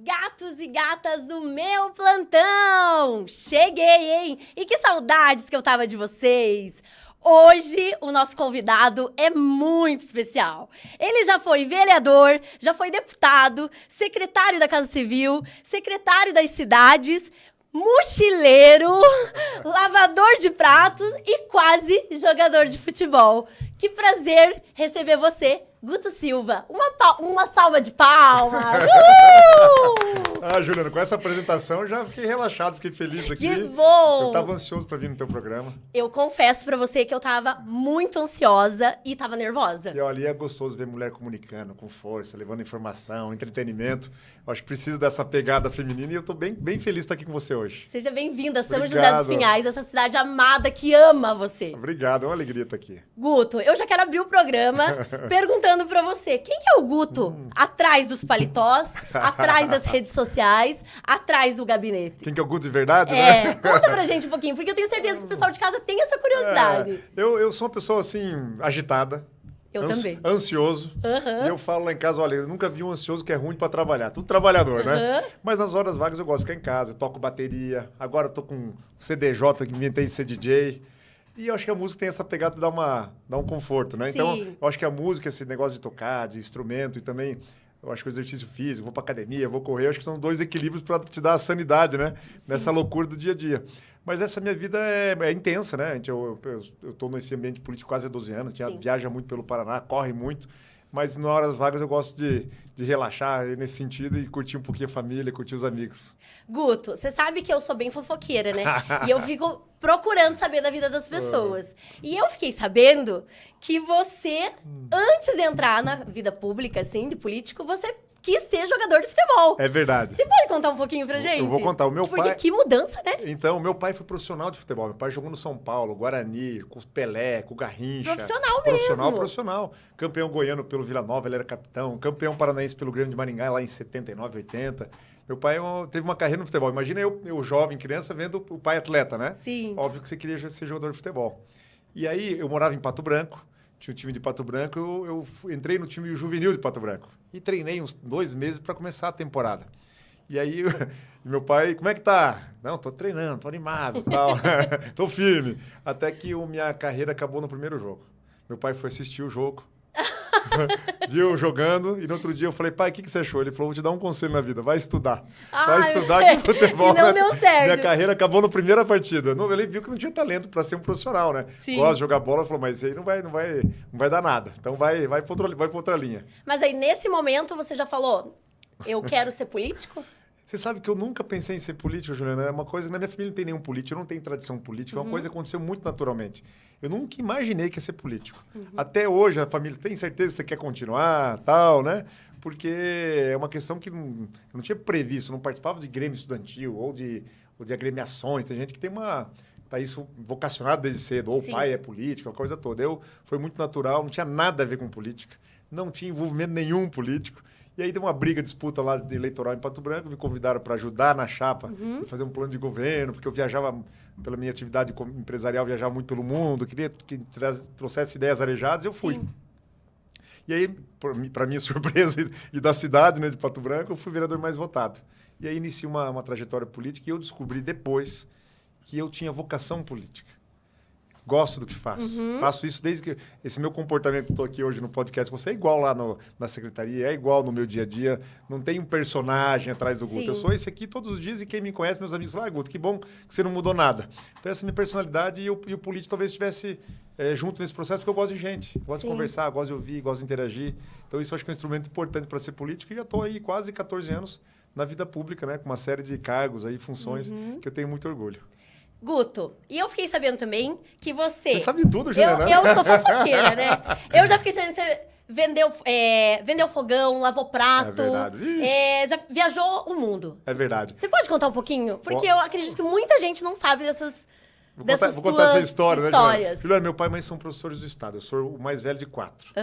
Gatos e gatas do meu plantão! Cheguei, hein? E que saudades que eu tava de vocês! Hoje, o nosso convidado é muito especial. Ele já foi vereador, já foi deputado, secretário da Casa Civil, secretário das cidades, mochileiro, lavador de pratos e quase jogador de futebol. Que prazer receber você, Guto Silva. Uma salva de palmas. Juliana, com essa apresentação eu já fiquei relaxado, fiquei feliz aqui. Que bom! Eu tava ansioso para vir no teu programa. Eu confesso pra você que eu tava muito ansiosa e tava nervosa. E olha, é gostoso ver mulher comunicando com força, levando informação, entretenimento. Eu acho que precisa dessa pegada feminina e eu tô bem feliz de estar aqui com você hoje. Seja bem-vinda, São José Obrigado. dos Pinhais, essa cidade amada que ama você. Obrigado, é uma alegria estar aqui. Guto, eu já quero abrir o programa perguntando pra você, quem que é o Guto atrás dos paletós, atrás das redes sociais, atrás do gabinete? Quem que é o Guto de verdade, né? Conta pra gente um pouquinho, porque eu tenho certeza que o pessoal de casa tem essa curiosidade. Eu sou uma pessoa, assim, agitada. Eu também. Ansioso. E eu falo lá em casa, olha, eu nunca vi um ansioso que é ruim pra trabalhar. Tudo trabalhador, né? Mas nas horas vagas eu gosto de ficar em casa, eu toco bateria. Agora eu tô com CDJ, que inventei de ser DJ. E eu acho que a música tem essa pegada de dar um conforto, né? Sim. Então, eu acho que a música, esse negócio de tocar, de instrumento e também... Eu acho que o exercício físico, vou pra academia, vou correr, eu acho que são dois equilíbrios para te dar a sanidade, né? Sim. Nessa loucura do dia a dia. Mas essa minha vida é intensa, né? Eu tô nesse ambiente político quase há 12 anos, viaja muito pelo Paraná, corre muito, mas nas horas vagas eu gosto de relaxar nesse sentido e curtir um pouquinho a família, curtir os amigos. Guto, você sabe que eu sou bem fofoqueira, né? E eu fico procurando saber da vida das pessoas. E eu fiquei sabendo que você, antes de entrar na vida pública, assim, de político, você quis ser jogador de futebol. É verdade. Você pode contar um pouquinho pra gente? Eu vou contar. O meu pai... Porque que mudança, né? Então, o meu pai foi profissional de futebol. Meu pai jogou no São Paulo, Guarani, com o Pelé, com o Garrincha. Profissional. Campeão goiano pelo Vila Nova, ele era capitão. Campeão paranaense pelo Grêmio de Maringá, lá em 79, 80. Meu pai teve uma carreira no futebol. Imagina eu jovem, criança, vendo o pai atleta, né? Sim. Óbvio que você queria ser jogador de futebol. E aí, eu morava em Pato Branco. Tinha um time de Pato Branco, eu entrei no time juvenil de Pato Branco. E treinei uns 2 meses para começar a temporada. E aí, meu pai, como é que tá? Não, tô treinando, tô animado, tal. Tô firme. Até que minha carreira acabou no primeiro jogo. Meu pai foi assistir o jogo. Viu eu jogando e no outro dia eu falei, pai, o que você achou? Ele falou, vou te dar um conselho na vida, vai estudar. Vai estudar que futebol... E não deu certo. Minha carreira acabou na primeira partida. Ele viu que não tinha talento para ser um profissional, né? Sim. Gosta de jogar bola, falou, mas isso aí não vai dar nada. Então vai para outra linha. Mas aí, nesse momento, você já falou, eu quero ser político? Você sabe que eu nunca pensei em ser político, Juliana. É uma coisa... Na minha família não tem nenhum político, eu não tenho tradição política. É uma coisa que aconteceu muito naturalmente. Eu nunca imaginei que ia ser político. Até hoje, a família tem certeza que você quer continuar, tal, né? Porque é uma questão que não tinha previsto. Não participava de grêmio estudantil ou de agremiações. Tem gente que tem tá isso vocacionado desde cedo. Ou o pai é político, a coisa toda. Foi muito natural, não tinha nada a ver com política. Não tinha envolvimento nenhum político. E aí deu uma briga, disputa lá de eleitoral em Pato Branco, me convidaram para ajudar na chapa, fazer um plano de governo, porque eu viajava, pela minha atividade empresarial, viajava muito pelo mundo, queria que trouxesse ideias arejadas, eu fui. Sim. E aí, para minha surpresa e da cidade, né, de Pato Branco, eu fui o vereador mais votado. E aí iniciei uma trajetória política e eu descobri depois que eu tinha vocação política. Gosto do que faço. Faço isso desde que... Esse meu comportamento que estou aqui hoje no podcast, você é igual lá na secretaria, é igual no meu dia a dia. Não tem um personagem atrás do Guto. Sim. Eu sou esse aqui todos os dias e quem me conhece, meus amigos, falam, Guto, que bom que você não mudou nada. Então, essa é a minha personalidade e o político talvez estivesse junto nesse processo, porque eu gosto de gente. Gosto de conversar, gosto de ouvir, gosto de interagir. Então, isso eu acho que é um instrumento importante para ser político e já estou aí quase 14 anos na vida pública, né? Com uma série de cargos aí, funções que eu tenho muito orgulho. Guto, e eu fiquei sabendo também que você... Você sabe tudo, Juliana. Eu sou fofoqueira, né? Eu já fiquei sabendo que você vendeu fogão, lavou prato. É verdade. Já viajou o mundo. É verdade. Você pode contar um pouquinho? Porque eu acredito que muita gente não sabe Vou contar essa história, histórias. Né, Juliana, meu pai e mãe são professores do Estado. Eu sou o mais velho de 4.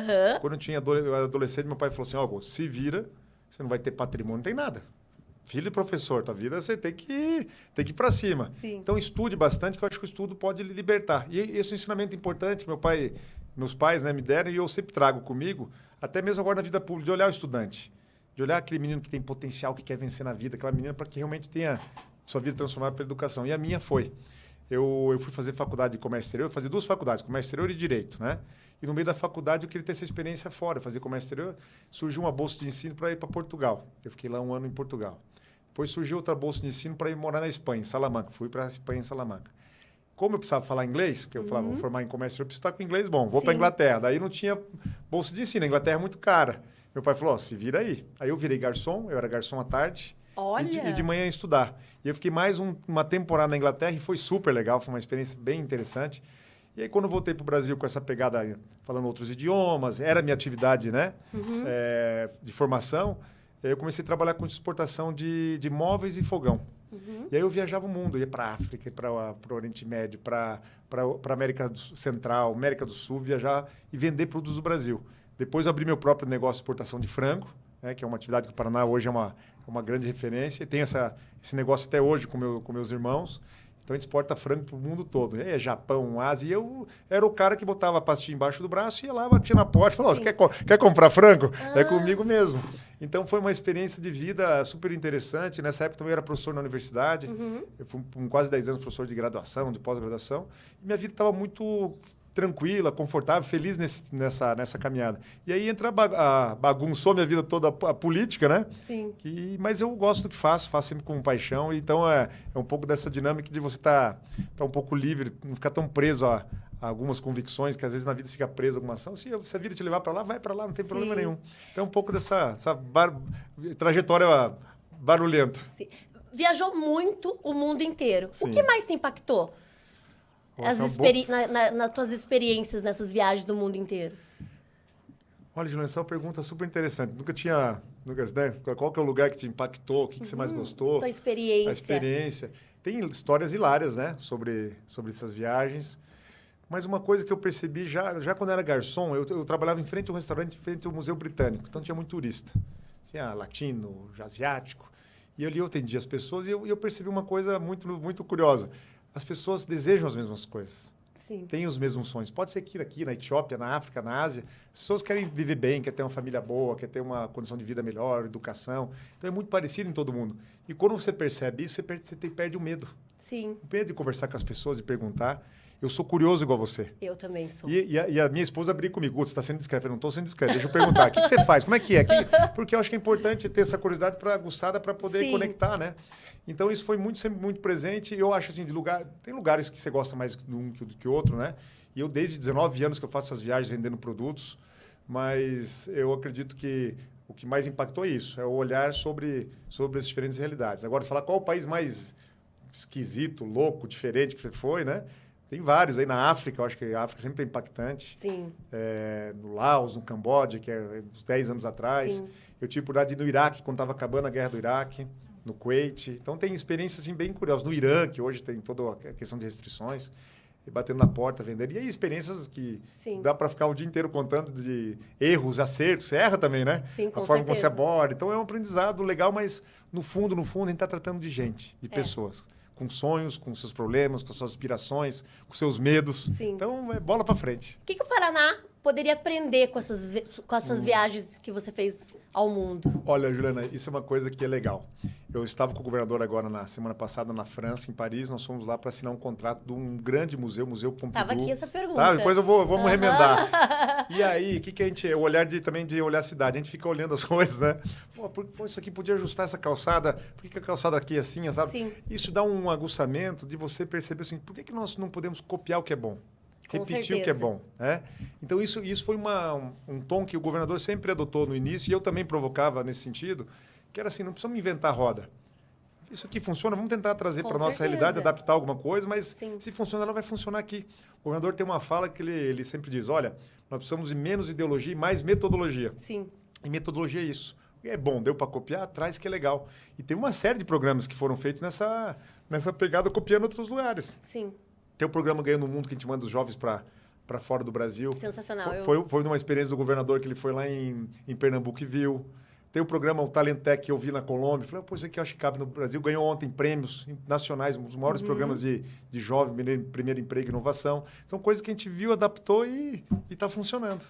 Quando eu era adolescente, meu pai falou assim, Guto, se vira, você não vai ter patrimônio, não tem nada. Filho de professor, tua vida você tem que ir para cima. Sim. Então, estude bastante, que eu acho que o estudo pode lhe libertar. E esse é um ensinamento importante, meus pais, né, me deram, e eu sempre trago comigo, até mesmo agora na vida pública, de olhar o estudante. De olhar aquele menino que tem potencial, que quer vencer na vida, aquela menina para que realmente tenha sua vida transformada pela educação. E a minha foi. Eu fui fazer faculdade de comércio exterior, fazer 2 faculdades, comércio exterior e direito, né? E no meio da faculdade eu queria ter essa experiência fora, fazer comércio exterior. Surgiu uma bolsa de ensino para ir para Portugal. Eu fiquei lá 1 ano em Portugal. Depois surgiu outra bolsa de ensino para ir morar na Espanha, em Salamanca. Fui para a Espanha, em Salamanca. Como eu precisava falar inglês, porque eu falava, vou formar em comércio exterior, eu preciso estar com inglês bom. Vou para a Inglaterra. Daí não tinha bolsa de ensino, a Inglaterra é muito cara. Meu pai falou, se vira aí. Aí eu virei garçom, eu era garçom à tarde. Olha! E de manhã estudar. E eu fiquei mais uma temporada na Inglaterra e foi super legal, foi uma experiência bem interessante. E aí, quando eu voltei para o Brasil com essa pegada, falando outros idiomas, era a minha atividade, né? De formação, eu comecei a trabalhar com exportação de móveis e fogão. E aí eu viajava o mundo, ia para a África, para o Oriente Médio, para a América Central, América do Sul, viajar e vender produtos do Brasil. Depois eu abri meu próprio negócio de exportação de frango, né, que é uma atividade que o Paraná hoje é uma grande referência. Tenho esse negócio até hoje com meus irmãos. Então, a gente exporta frango para o mundo todo. É Japão, Ásia. E eu era o cara que botava a pastinha embaixo do braço e ia lá, batia na porta e falava, você quer comprar frango? É comigo mesmo. Então, foi uma experiência de vida super interessante. Nessa época, também eu era professor na universidade. Eu fui com quase 10 anos professor de graduação, de pós-graduação. E minha vida estava muito tranquila, confortável, feliz nessa caminhada. E aí bagunçou minha vida toda a política, né? Sim. Mas eu gosto do que faço sempre com paixão. Então, é um pouco dessa dinâmica de você tá um pouco livre, não ficar tão preso a algumas convicções, que às vezes na vida fica preso a alguma ação. Se a vida te levar para lá, vai para lá, não tem problema nenhum. Então, um pouco dessa trajetória barulhenta. Sim. Viajou muito o mundo inteiro. Sim. O que mais te impactou? Nas tuas experiências nessas viagens do mundo inteiro? Olha, Juliana, essa é uma pergunta super interessante. Né? Qual que é o lugar que te impactou? O que você mais gostou? Tua experiência. A experiência. Tem histórias hilárias, né? Sobre essas viagens. Mas uma coisa que eu percebi já quando eu era garçom, eu trabalhava em frente a um restaurante, em frente ao Museu Britânico. Então, tinha muito turista. Tinha latino, asiático. E ali eu atendia as pessoas e eu percebi uma coisa muito, muito curiosa. As pessoas desejam as mesmas coisas. Sim. Têm os mesmos sonhos. Pode ser aqui na Etiópia, na África, na Ásia. As pessoas querem viver bem, querem ter uma família boa, querem ter uma condição de vida melhor, educação. Então, é muito parecido em todo mundo. E quando você percebe isso, você perde o medo. Sim. O medo de conversar com as pessoas, de perguntar. Eu sou curioso igual você. Eu também sou. E a minha esposa briga comigo. Você está sendo discreto. Eu não estou sendo discreto. Deixa eu perguntar. O que você faz? Como é que é? Porque eu acho que é importante ter essa curiosidade aguçada para poder conectar, né? Então, isso foi sempre muito presente. Eu acho assim, tem lugares que você gosta mais de um do que outro, né? E eu, desde 19 anos que eu faço essas viagens vendendo produtos, mas eu acredito que o que mais impactou é isso, é o olhar sobre as diferentes realidades. Agora, se falar qual o país mais esquisito, louco, diferente que você foi, né? Tem vários aí na África, eu acho que a África sempre é impactante. Sim. No Laos, no Camboja, que é uns 10 anos atrás. Sim. Eu tive por de ir no Iraque, quando estava acabando a guerra do Iraque, no Kuwait. Então, tem experiências assim, bem curiosas. No Irã, que hoje tem toda a questão de restrições, e batendo na porta, vendendo. E aí, experiências que dá para ficar o dia inteiro contando de erros, acertos. Você erra também, né? Sim, com a forma certeza. como você aborda. Então, é um aprendizado legal, mas no fundo, a gente está tratando de gente, de pessoas. Com sonhos, com seus problemas, com suas aspirações, com seus medos. Sim. Então, é bola para frente. O que o Paraná poderia aprender com essas viagens que você fez ao mundo? Olha, Juliana, isso é uma coisa que é legal. Eu estava com o governador agora, na semana passada, na França, em Paris. Nós fomos lá para assinar um contrato de um grande museu, Museu Pompidou. Tava aqui essa pergunta. Tá, depois vamos remendar. E aí, o que a gente... O olhar também de olhar a cidade. A gente fica olhando as coisas, né? Pô, isso aqui podia ajustar essa calçada. Por que a calçada aqui é assim, sabe? Sim. Isso dá um aguçamento de você perceber assim, por que nós não podemos copiar o que é bom? Repetir o que é bom. Né? Então, isso foi um tom que o governador sempre adotou no início, e eu também provocava nesse sentido, que era assim, não precisamos inventar roda. Isso aqui funciona, vamos tentar trazer para a nossa realidade, adaptar alguma coisa, mas se funciona, ela vai funcionar aqui. O governador tem uma fala que ele sempre diz, olha, nós precisamos de menos ideologia e mais metodologia. Sim. E metodologia é isso. É bom, deu para copiar, traz que é legal. E tem uma série de programas que foram feitos nessa pegada, copiando outros lugares. Sim. Tem o programa Ganhando o Mundo, que a gente manda os jovens para fora do Brasil. Sensacional. Foi uma experiência do governador que ele foi lá em Pernambuco e viu. Tem o programa o Talent Tech que eu vi na Colômbia. Falei, pô, isso aqui eu acho que cabe no Brasil. Ganhou ontem prêmios nacionais, um dos maiores programas de jovem, primeiro emprego e inovação. São coisas que a gente viu, adaptou e está funcionando.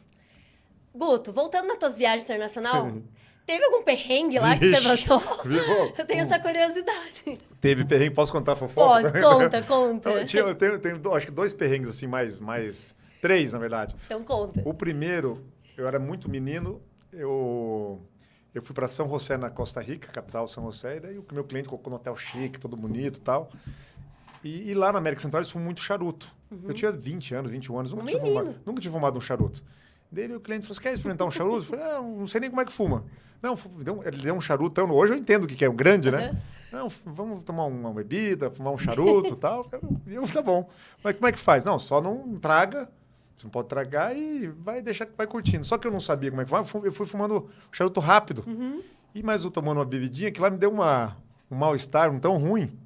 Guto, voltando nas tuas viagens internacionais, Teve algum perrengue lá que você passou? Viu? Eu tenho essa curiosidade. Teve perrengue, posso contar a fofoca? Conta. Então, eu tenho, acho que 2 perrengues, assim, mais 3, na verdade. Então conta. O primeiro, eu era muito menino, eu fui para São José, na Costa Rica, capital São José, e daí o meu cliente colocou no hotel chique, todo bonito e tal. E lá na América Central eles fumam muito charuto. Eu tinha 20 anos, 21 anos, nunca tinha fumado um charuto. Daí o cliente falou, você quer experimentar um charuto? Eu falei, não sei nem como é que fuma. Não, ele deu um charuto, hoje eu entendo o que é, um grande, né? Não, vamos tomar uma bebida, fumar um charuto e tal. Tá bom. Mas como é que faz? Não, só não traga, você não pode tragar e vai curtindo. Só que eu não sabia como é que vai, eu fui fumando charuto rápido. Mas eu tomando uma bebidinha, que lá me deu um mal-estar, tão ruim,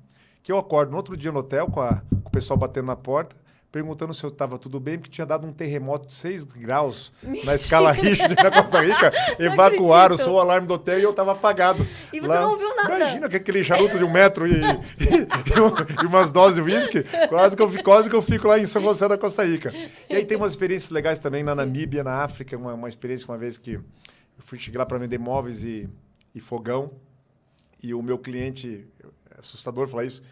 que eu acordo no outro dia no hotel com o pessoal batendo na porta, perguntando se eu estava tudo bem, porque tinha dado um terremoto de 6 graus na escala Richter na Costa Rica. Evacuaram, soou o alarme do hotel e eu estava apagado. E você não ouviu nada. Imagina que aquele charuto de 1 metro e umas doses de uísque, quase que eu fico lá em São José da Costa Rica. E aí tem umas experiências legais também na Namíbia, na África, uma experiência uma vez que eu cheguei lá para vender móveis e fogão, e o meu cliente, é assustador falar isso,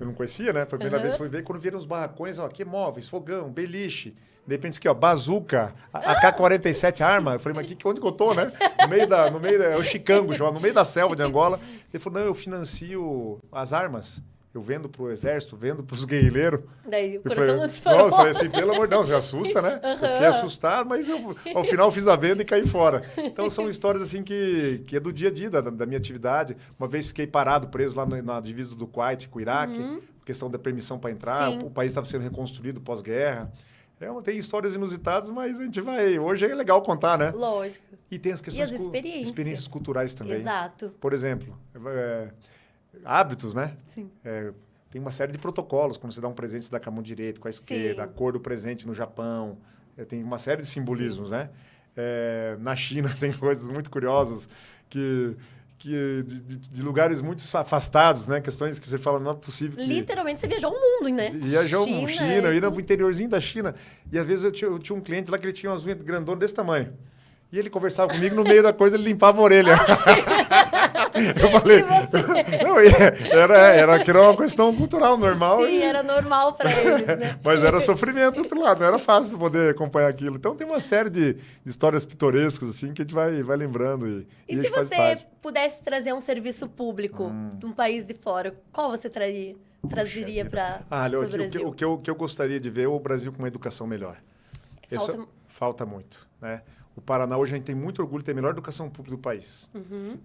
eu não conhecia, né? Foi a primeira vez que fui ver. Quando viram os barracões, ó, aqui móveis, fogão, beliche. De repente, aqui, ó, bazuca, AK-47 arma. Eu falei, mas onde que eu tô, né? É o Chicango, no meio da selva de Angola. Ele falou, não, eu financio as armas. Eu vendo pro exército, vendo pros guerrilheiros. Daí o coração não disparou. Eu falei assim, pelo amor de Deus, você assusta, né? Eu fiquei assustado, mas ao final fiz a venda e caí fora. Então são histórias assim que é do dia a dia da minha atividade. Uma vez fiquei parado, preso lá na divisa do Kuwait com o Iraque, questão da permissão para entrar. Sim. O país estava sendo reconstruído pós-guerra. Tem histórias inusitadas, mas a gente vai... Hoje é legal contar, né? Lógico. E tem as questões... E as experiências culturais também. Exato. Por exemplo... hábitos, né? Sim. Tem uma série de protocolos, como você dá um presente, você dá com a mão direita, com a esquerda, a cor do presente no Japão. Tem uma série de simbolismos, né? Na China tem coisas muito curiosas de lugares muito afastados, né? Questões que você fala, não é possível que... Literalmente, você viajou o mundo, né? Viajou o China, eu ia no interiorzinho da China. E às vezes eu tinha um cliente lá que ele tinha umas unhas grandonas desse tamanho. E ele conversava comigo, no meio da coisa ele limpava a orelha. Eu falei... Não, era uma questão cultural normal. Sim, era normal para eles, né? Mas era sofrimento do outro lado, não era fácil para poder acompanhar aquilo. Então tem uma série de histórias pitorescas assim, que a gente vai lembrando. E se você pudesse trazer um serviço público de um país de fora, qual você trazeria para o Brasil? O que eu gostaria de ver é o Brasil com uma educação melhor. Falta muito, né? O Paraná, hoje, a gente tem muito orgulho de ter a melhor educação pública do país.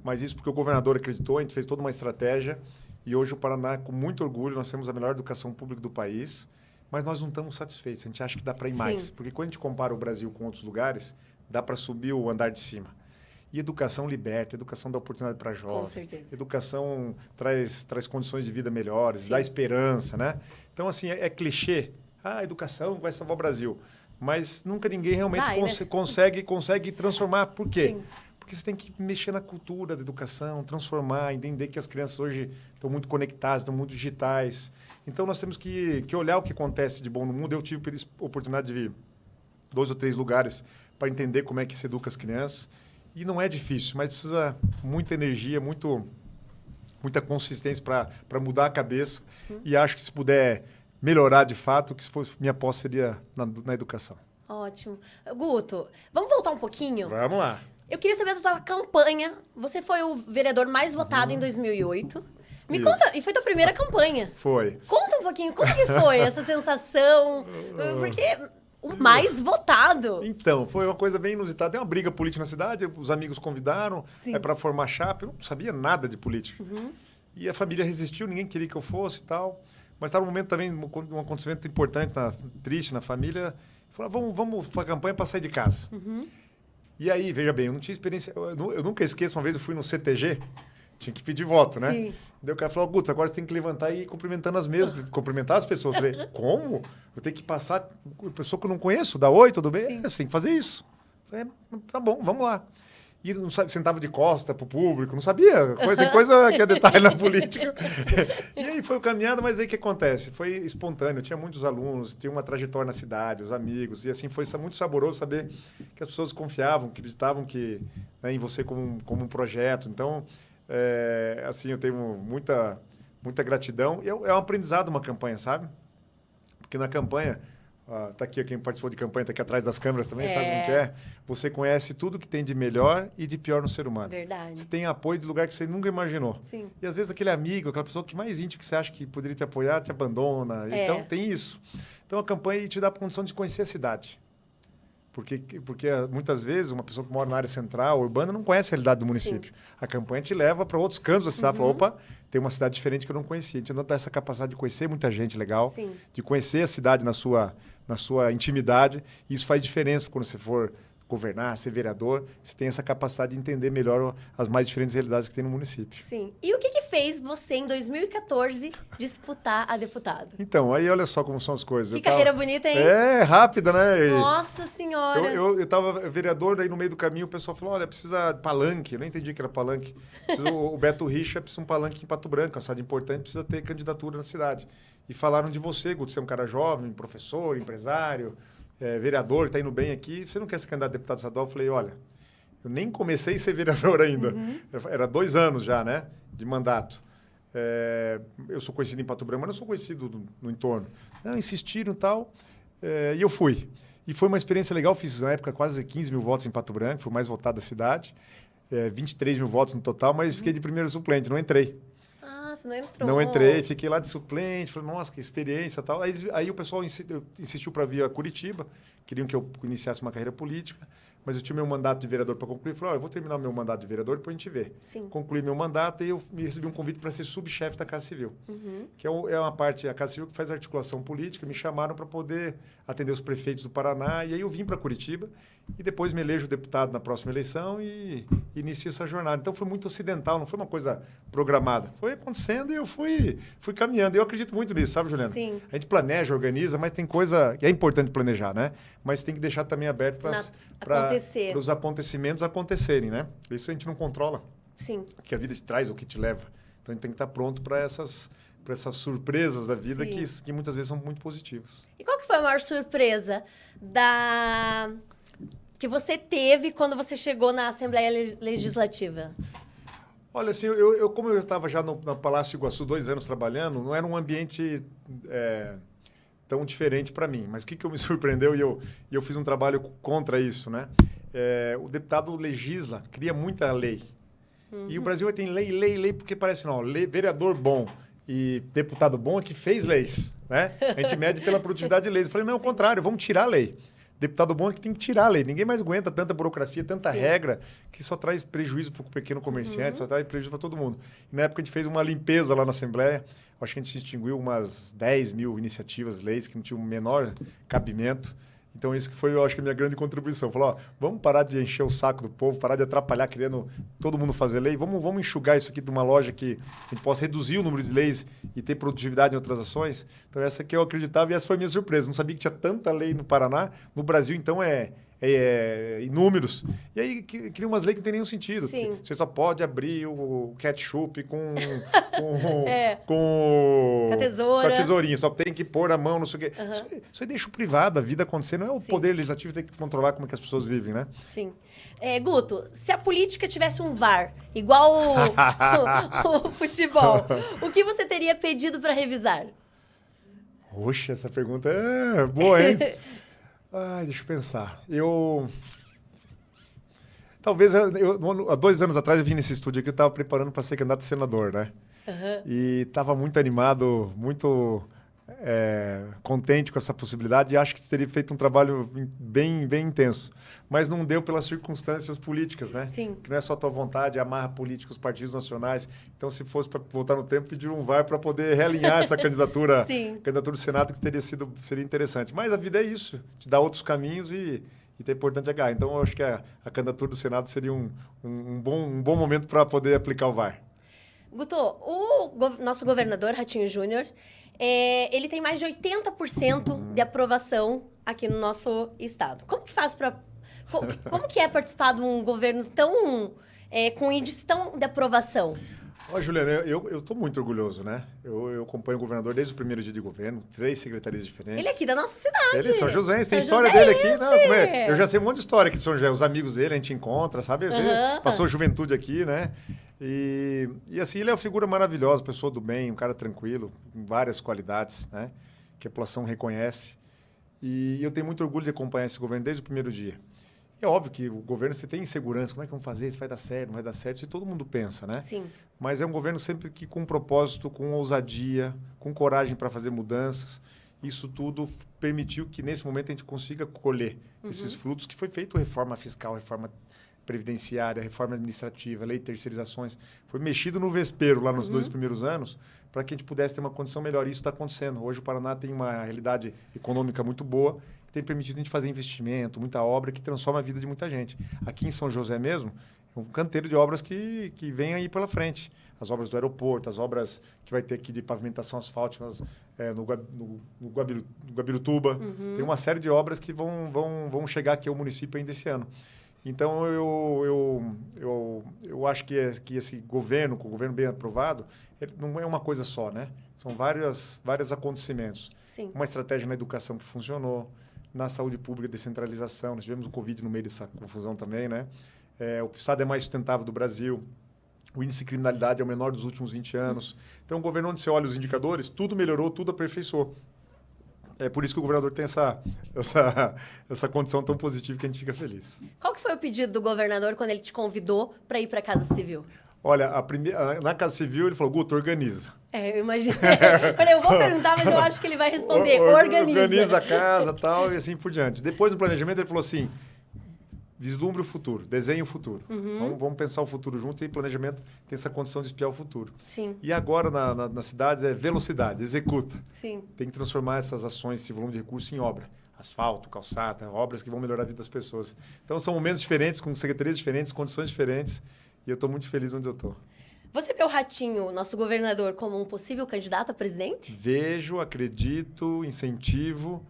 Mas isso porque o governador acreditou, a gente fez toda uma estratégia. E hoje o Paraná, com muito orgulho, nós temos a melhor educação pública do país. Mas nós não estamos satisfeitos. A gente acha que dá para ir mais. Porque quando a gente compara o Brasil com outros lugares, dá para subir o andar de cima. E educação liberta, educação dá oportunidade para jovens. Com certeza. Educação traz condições de vida melhores, dá esperança, né? Então, assim, é clichê. A educação vai salvar o Brasil. Mas nunca ninguém realmente consegue transformar. Por quê? Sim. Porque você tem que mexer na cultura da educação, transformar, entender que as crianças hoje estão muito conectadas, estão muito digitais. Então, nós temos que olhar o que acontece de bom no mundo. Eu tive a oportunidade de vir 2 ou 3 lugares para entender como é que se educa as crianças. E não é difícil, mas precisa muita energia, muita consistência para mudar a cabeça. E acho que se puder... melhorar de fato, que se fosse minha aposta seria na educação. Ótimo. Guto, vamos voltar um pouquinho? Vamos lá. Eu queria saber da tua campanha. Você foi o vereador mais votado em 2008. Me conta, e foi tua primeira campanha. Foi. Conta um pouquinho, como que foi essa sensação? Porque o mais votado. Então, foi uma coisa bem inusitada. Tem uma briga política na cidade, os amigos convidaram para formar chapa. Eu não sabia nada de política. E a família resistiu, ninguém queria que eu fosse e tal. Mas estava um momento também, um acontecimento importante, triste na família. Falei, vamos para a campanha para sair de casa. E aí, veja bem, eu não tinha experiência... Eu nunca esqueço, uma vez eu fui no CTG, tinha que pedir voto, né? Sim. Daí o cara falou, Guto, agora você tem que levantar e ir cumprimentando as mesmas, cumprimentar as pessoas. Eu falei, como? Eu tenho que passar com pessoa que eu não conheço, dá oi, tudo bem? Você tem que fazer isso. Eu falei, tá bom, vamos lá. E não sabe, sentava de costa pro público, não sabia. Tem coisa que é detalhe na política. E aí foi caminhada, mas aí o que acontece? Foi espontâneo, tinha muitos alunos, tinha uma trajetória na cidade, os amigos, e assim foi muito saboroso saber que as pessoas confiavam, acreditavam que, né, em você como um projeto. Então, assim, eu tenho muita gratidão. É um aprendizado uma campanha, sabe? Porque na campanha... tá aqui quem participou de campanha, tá aqui atrás das câmeras também, sabe como que é? Você conhece tudo que tem de melhor e de pior no ser humano. Verdade. Você tem apoio de lugar que você nunca imaginou. Sim. E às vezes aquele amigo, aquela pessoa que mais íntimo que você acha que poderia te apoiar, te abandona. Então tem isso. Então a campanha te dá a condição de conhecer a cidade. Porque muitas vezes uma pessoa que mora na área central, urbana, não conhece a realidade do município. Sim. A campanha te leva para outros cantos da cidade. Fala, opa, tem uma cidade diferente que eu não conhecia. Então dá essa capacidade de conhecer muita gente legal, Sim. de conhecer a cidade na sua intimidade. E isso faz diferença quando você for governar, ser vereador. Você tem essa capacidade de entender melhor as mais diferentes realidades que tem no município. Sim. E o que fez você, em 2014, disputar a deputado? Então, aí olha só como são as coisas. Que carreira bonita, hein? Rápida, né? Nossa Senhora! Eu tava vereador, daí no meio do caminho o pessoal falou, olha, precisa de palanque. Eu nem entendi que era palanque. O Beto Richa precisa de um palanque em Pato Branco, uma cidade importante, precisa ter candidatura na cidade. E falaram de você, Guto, você é um cara jovem, professor, empresário, vereador, está indo bem aqui. Você não quer ser candidato a deputado estadual? Eu falei, olha, eu nem comecei a ser vereador ainda. Era 2 anos já, né, de mandato. Eu sou conhecido em Pato Branco, mas não sou conhecido no entorno. Não, insistiram e tal, e eu fui. E foi uma experiência legal, fiz na época quase 15 mil votos em Pato Branco, fui o mais votado da cidade, 23 mil votos no total, mas fiquei de primeiro suplente, não entrei. Você não entrou? Não entrei, fiquei lá de suplente, falei, nossa, que experiência e tal. Aí o pessoal insistiu para vir a Curitiba, queriam que eu iniciasse uma carreira política, mas eu tinha meu mandato de vereador para concluir. Falei, eu vou terminar o meu mandato de vereador e depois a gente vê. Sim. Concluí meu mandato e eu recebi um convite para ser subchefe da Casa Civil, que é uma parte, a Casa Civil que faz articulação política. Me chamaram para poder atender os prefeitos do Paraná, e aí eu vim para Curitiba e depois me elejo deputado na próxima eleição e inicio essa jornada. Então foi muito acidental, não foi uma coisa programada. Foi acontecendo e eu fui caminhando. Eu acredito muito nisso, sabe, Juliana? Sim. A gente planeja, organiza, mas tem coisa que é importante planejar, né? Mas tem que deixar também aberto para os acontecimentos acontecerem, né? Isso a gente não controla. Sim. O que a vida te traz, o que te leva. Então a gente tem que estar pronto para essas surpresas da vida que muitas vezes são muito positivas. E qual que foi a maior surpresa que você teve quando você chegou na Assembleia Legislativa? Olha, assim, como eu estava já no Palácio Iguaçu 2 anos trabalhando, não era um ambiente tão diferente para mim. Mas o que me surpreendeu, e eu fiz um trabalho contra isso, né? O deputado legisla, cria muita lei. E o Brasil tem lei, porque parece, não, vereador bom e deputado bom é que fez leis, né? A gente mede pela produtividade de leis. Eu falei, não, ao contrário, vamos tirar a lei. Deputado bom é que tem que tirar a lei. Ninguém mais aguenta tanta burocracia, tanta regra, que só traz prejuízo para o pequeno comerciante, só traz prejuízo para todo mundo. E na época a gente fez uma limpeza lá na Assembleia. Acho que a gente extinguiu umas 10 mil iniciativas, leis que não tinham o menor cabimento. Então, isso que foi, eu acho que a minha grande contribuição. Falou, ó, vamos parar de encher o saco do povo, parar de atrapalhar, querendo todo mundo fazer lei. Vamos enxugar isso aqui de uma loja que a gente possa reduzir o número de leis e ter produtividade em outras ações. Então, essa que eu acreditava e essa foi a minha surpresa. Não sabia que tinha tanta lei no Paraná. No Brasil, então, inúmeros. E aí, cria umas leis que não tem nenhum sentido. Sim. Você só pode abrir o ketchup com a tesoura. Com a tesourinha. Só tem que pôr a mão, não sei o quê. Isso aí deixa o privado, a vida acontecer. Não é o poder legislativo que tem que controlar como é que as pessoas vivem, né? Sim. Guto, se a política tivesse um VAR, igual o futebol, o que você teria pedido para revisar? Poxa, essa pergunta é boa, hein? Ai, deixa eu pensar. Talvez, há 2 anos atrás, eu vim nesse estúdio aqui, eu estava preparando para ser candidato a senador, né? E estava muito animado, muito contente com essa possibilidade e acho que teria feito um trabalho bem, bem intenso. Mas não deu pelas circunstâncias políticas, né? Sim. Que não é só a tua vontade, amarra política os partidos nacionais. Então, se fosse para voltar no tempo, pedir um VAR para poder realinhar essa candidatura, candidatura do Senado, que seria interessante. Mas a vida é isso, te dá outros caminhos e é importante agarrar. Então, eu acho que a candidatura do Senado seria um bom momento para poder aplicar o VAR. Guto, nosso governador, Ratinho Júnior, ele tem mais de 80% de aprovação aqui no nosso estado. Como que faz para Como que é participar de um governo tão... com índice tão de aprovação? Ó, Juliana, eu estou muito orgulhoso, né? Eu acompanho o governador desde o primeiro dia de governo, 3 secretarias diferentes. Ele é aqui da nossa cidade. Ele é São José, tem São história José dele aqui. Não, eu já sei um monte de história aqui de São José. Os amigos dele, a gente encontra, sabe? Você passou juventude aqui, né? E assim, ele é uma figura maravilhosa, pessoa do bem, um cara tranquilo, com várias qualidades, né? Que a população reconhece. E eu tenho muito orgulho de acompanhar esse governo desde o primeiro dia. É óbvio que o governo, você tem insegurança, como é que vamos fazer, isso vai dar certo, não vai dar certo, isso todo mundo pensa, né? Sim. Mas é um governo sempre que com propósito, com ousadia, com coragem para fazer mudanças. Isso tudo permitiu que, nesse momento, a gente consiga colher esses frutos, que foi feito reforma fiscal, reforma previdenciária, reforma administrativa, lei de terceirizações. Foi mexido no vespeiro lá nos 2 primeiros anos para que a gente pudesse ter uma condição melhor. E isso está acontecendo. Hoje o Paraná tem uma realidade econômica muito boa, que tem permitido a gente fazer investimento, muita obra que transforma a vida de muita gente. Aqui em São José mesmo, é um canteiro de obras que vem aí pela frente. As obras do aeroporto, as obras que vai ter aqui de pavimentação asfáltica no Guabirutuba. Tem uma série de obras que vão chegar aqui ao município ainda esse ano. Então, eu acho que esse governo, com o governo bem aprovado, ele não é uma coisa só, né? São vários acontecimentos. Sim. Uma estratégia na educação que funcionou, na saúde pública, descentralização. Nós tivemos um Covid no meio dessa confusão também, né? O Estado é mais sustentável do Brasil. O índice de criminalidade é o menor dos últimos 20 anos. Então, um governo onde você olha os indicadores, tudo melhorou, tudo aperfeiçoou. É por isso que o governador tem essa condição tão positiva que a gente fica feliz. Qual que foi o pedido do governador quando ele te convidou para ir para a Casa Civil? Olha, na Casa Civil ele falou, Guto, organiza. Eu imaginei. Falei, eu vou perguntar, mas eu acho que ele vai responder, organiza. Organiza a casa e tal, e assim por diante. Depois do planejamento ele falou assim, vislumbre o futuro, desenhe o futuro. Vamos pensar o futuro junto e planejamento tem essa condição de espiar o futuro. Sim. E agora nas cidades é velocidade, executa. Sim. Tem que transformar essas ações, esse volume de recursos em obra. Asfalto, calçada, obras que vão melhorar a vida das pessoas. Então são momentos diferentes, com secretarias diferentes, condições diferentes e eu estou muito feliz onde eu estou. Você vê o Ratinho, nosso governador, como um possível candidato a presidente? Vejo, acredito, incentivo.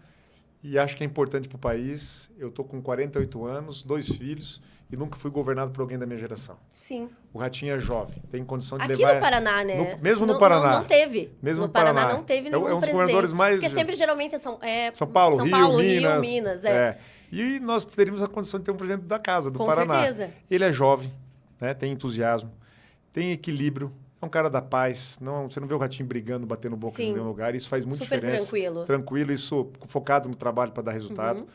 E acho que é importante para o país. Eu estou com 48 anos, 2 filhos e nunca fui governado por alguém da minha geração. Sim. O Ratinho é jovem, tem condição de aqui levar... Aqui no Paraná, né? Mesmo no Paraná. Não teve. Mesmo no Paraná não teve nenhum um dos presidente. governadores mais... Porque sempre, geralmente, São Paulo, Rio, Minas. E nós teríamos a condição de ter um presidente da casa, do com Paraná. Com certeza. Ele é jovem, né? Tem entusiasmo, tem equilíbrio. É um cara da paz. Você não vê o Ratinho brigando, batendo boca em nenhum lugar. Isso faz muita diferença. Tranquilo. Tranquilo, isso focado no trabalho para dar resultado.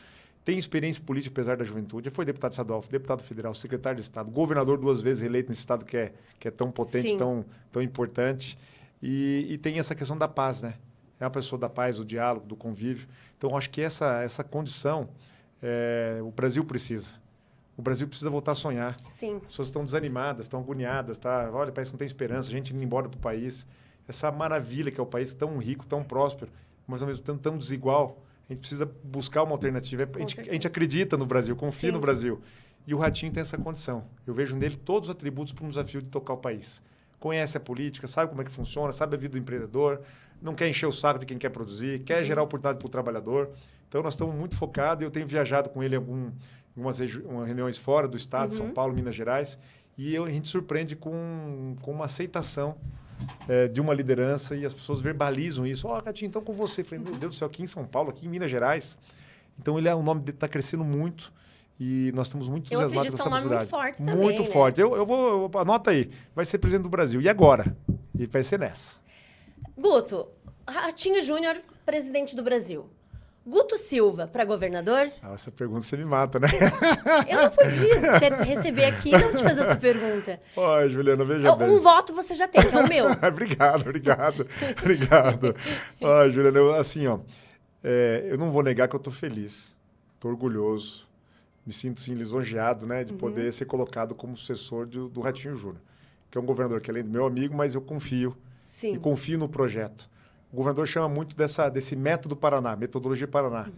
Tem experiência política, apesar da juventude. Foi deputado estadual, deputado federal, secretário de Estado, governador 2 vezes reeleito nesse estado que é tão potente, tão importante. E tem essa questão da paz, né? É uma pessoa da paz, do diálogo, do convívio. Então, acho que essa condição o Brasil precisa. O Brasil precisa voltar a sonhar. Sim. As pessoas estão desanimadas, estão agoniadas, olha, parece que não tem esperança, a gente indo embora para o país. Essa maravilha que é o país tão rico, tão próspero, mas ao mesmo tempo tão desigual. A gente precisa buscar uma alternativa. A gente acredita no Brasil, confia no Brasil. E o Ratinho tem essa condição. Eu vejo nele todos os atributos para um desafio de tocar o país. Conhece a política, sabe como é que funciona, sabe a vida do empreendedor, não quer encher o saco de quem quer produzir, quer gerar oportunidade para o trabalhador. Então, nós estamos muito focados. Eu tenho viajado com ele em algumas reuniões fora do estado, São Paulo, Minas Gerais, e a gente surpreende com uma aceitação de uma liderança e as pessoas verbalizam isso. Ratinho, então com você. Eu falei, meu Deus do céu, aqui em São Paulo, aqui em Minas Gerais. Então, o nome dele está crescendo muito e nós estamos muito entusiasmados com essa possibilidade. Muito forte também, muito forte. Eu vou, anota aí, vai ser presidente do Brasil. E agora? E vai ser nessa. Guto, Ratinho Júnior, presidente do Brasil. Guto Silva para governador? Essa pergunta você me mata, né? Eu não podia receber aqui e não te fazer essa pergunta. Oi, Juliana, veja bem. Um voto você já tem, que é o meu. Obrigado. Juliana, eu não vou negar que eu estou feliz, estou orgulhoso, me sinto, sim, lisonjeado, né, de poder ser colocado como sucessor do Ratinho Júnior, que é um governador que, além do meu amigo, mas eu confio. Sim. E confio no projeto. O governador chama muito desse método Paraná, metodologia Paraná.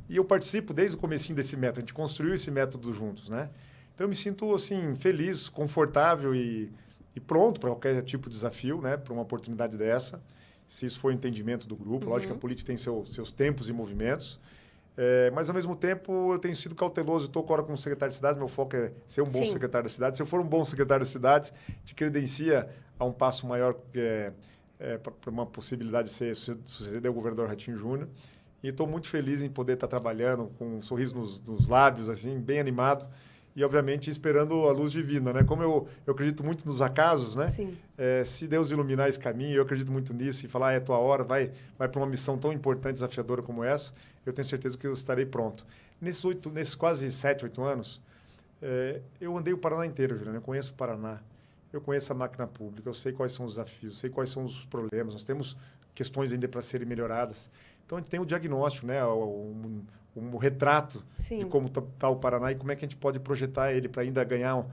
E eu participo desde o comecinho desse método. A gente construiu esse método juntos, né? Então, eu me sinto, assim, feliz, confortável e pronto para qualquer tipo de desafio, né? Para uma oportunidade dessa. Se isso for o entendimento do grupo. Lógico que a política tem seus tempos e movimentos. Mas, ao mesmo tempo, eu tenho sido cauteloso. Estou agora como secretário de cidades, meu foco é ser um bom Sim. secretário da cidade. Se eu for um bom secretário de cidades, te credencia a um passo maior para uma possibilidade de suceder o governador Ratinho Júnior. E estou muito feliz em poder estar trabalhando com um sorriso nos lábios, assim, bem animado. E, obviamente, esperando a luz divina, né? Como eu acredito muito nos acasos, né? Sim. Se Deus iluminar esse caminho, eu acredito muito nisso, e falar, é tua hora, vai para uma missão tão importante, desafiadora como essa, eu tenho certeza que eu estarei pronto. Nesses quase 7, 8 anos, eu andei o Paraná inteiro, Juliana. Eu conheço o Paraná, eu conheço a máquina pública, eu sei quais são os desafios, eu sei quais são os problemas, nós temos questões ainda para serem melhoradas. Então, a gente tem o diagnóstico, né? Um retrato Sim. de como está o Paraná e como é que a gente pode projetar ele para ainda ganhar,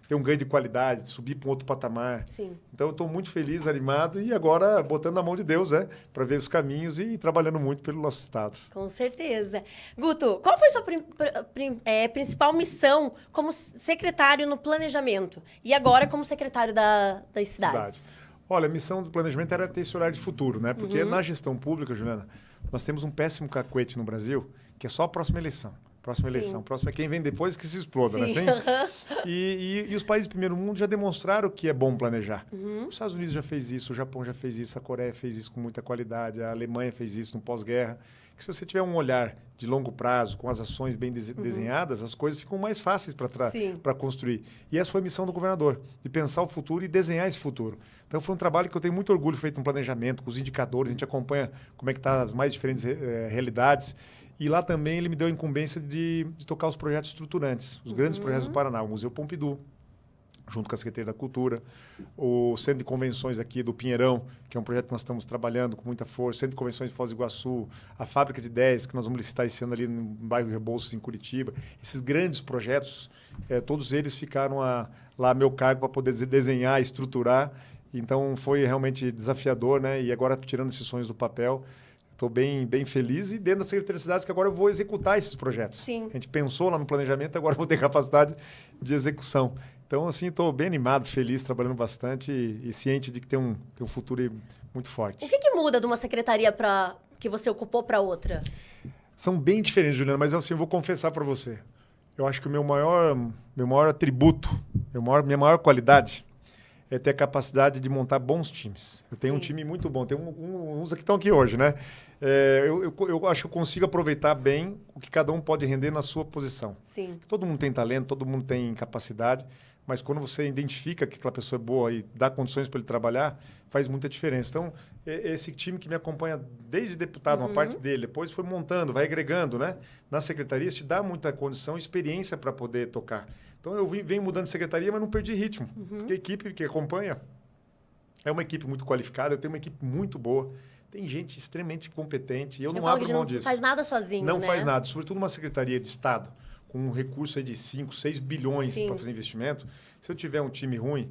ter um ganho de qualidade, subir para um outro patamar. Sim. Então, eu estou muito feliz, animado e agora botando na mão de Deus, né? Para ver os caminhos e trabalhando muito pelo nosso estado. Com certeza. Guto, qual foi sua principal missão como secretário no planejamento? E agora como secretário das cidades? Olha, a missão do planejamento era ter esse olhar de futuro, né? Porque na gestão pública, Juliana, nós temos um péssimo cacuete no Brasil, que é só a próxima eleição. Próxima eleição. Próxima é quem vem depois que se exploda, né? Assim? E os países do primeiro mundo já demonstraram que é bom planejar. Os Estados Unidos já fez isso, o Japão já fez isso, a Coreia fez isso com muita qualidade, a Alemanha fez isso no pós-guerra. Que se você tiver um olhar de longo prazo, com as ações bem desenhadas, as coisas ficam mais fáceis para construir. E essa foi a missão do governador, de pensar o futuro e desenhar esse futuro. Então, foi um trabalho que eu tenho muito orgulho feito no planejamento, com os indicadores, a gente acompanha como é que estão as mais diferentes realidades. E lá também ele me deu a incumbência de tocar os projetos estruturantes, os grandes projetos do Paraná, o Museu Pompidou, junto com a Secretaria da Cultura, o Centro de Convenções aqui do Pinheirão, que é um projeto que nós estamos trabalhando com muita força, o Centro de Convenções de Foz do Iguaçu, a Fábrica de 10, que nós vamos licitar esse ano ali no bairro Rebouças, em Curitiba. Esses grandes projetos, todos eles ficaram lá a meu cargo para poder desenhar, estruturar. Então, foi realmente desafiador, né? E agora, tirando esses sonhos do papel, estou bem feliz e dentro da Secretaria de Cidades que agora eu vou executar esses projetos. Sim. A gente pensou lá no planejamento, agora eu vou ter capacidade de execução. Então, assim, estou bem animado, feliz, trabalhando bastante e ciente de que tem um futuro muito forte. O que muda de uma secretaria que você ocupou para outra? São bem diferentes, Juliana, mas assim, eu vou confessar para você. Eu acho que o meu maior atributo, minha maior qualidade é ter a capacidade de montar bons times. Eu tenho um time muito bom. Tem uns que estão aqui hoje, né? Eu acho que eu consigo aproveitar bem o que cada um pode render na sua posição. Sim. Todo mundo tem talento, todo mundo tem capacidade, mas quando você identifica que aquela pessoa é boa e dá condições para ele trabalhar, faz muita diferença. Então, esse time que me acompanha desde deputado, uma parte dele, depois foi montando, vai agregando, né? Na secretaria, isso te dá muita condição e experiência para poder tocar. Então, eu venho mudando de secretaria, mas não perdi ritmo. Porque a equipe que acompanha é uma equipe muito qualificada, eu tenho uma equipe muito boa, tem gente extremamente competente e eu não abro mão disso. Não faz nada sozinho, Não né? faz nada. Sobretudo uma secretaria de Estado, com um recurso aí de 5, 6 bilhões para fazer investimento, se eu tiver um time ruim,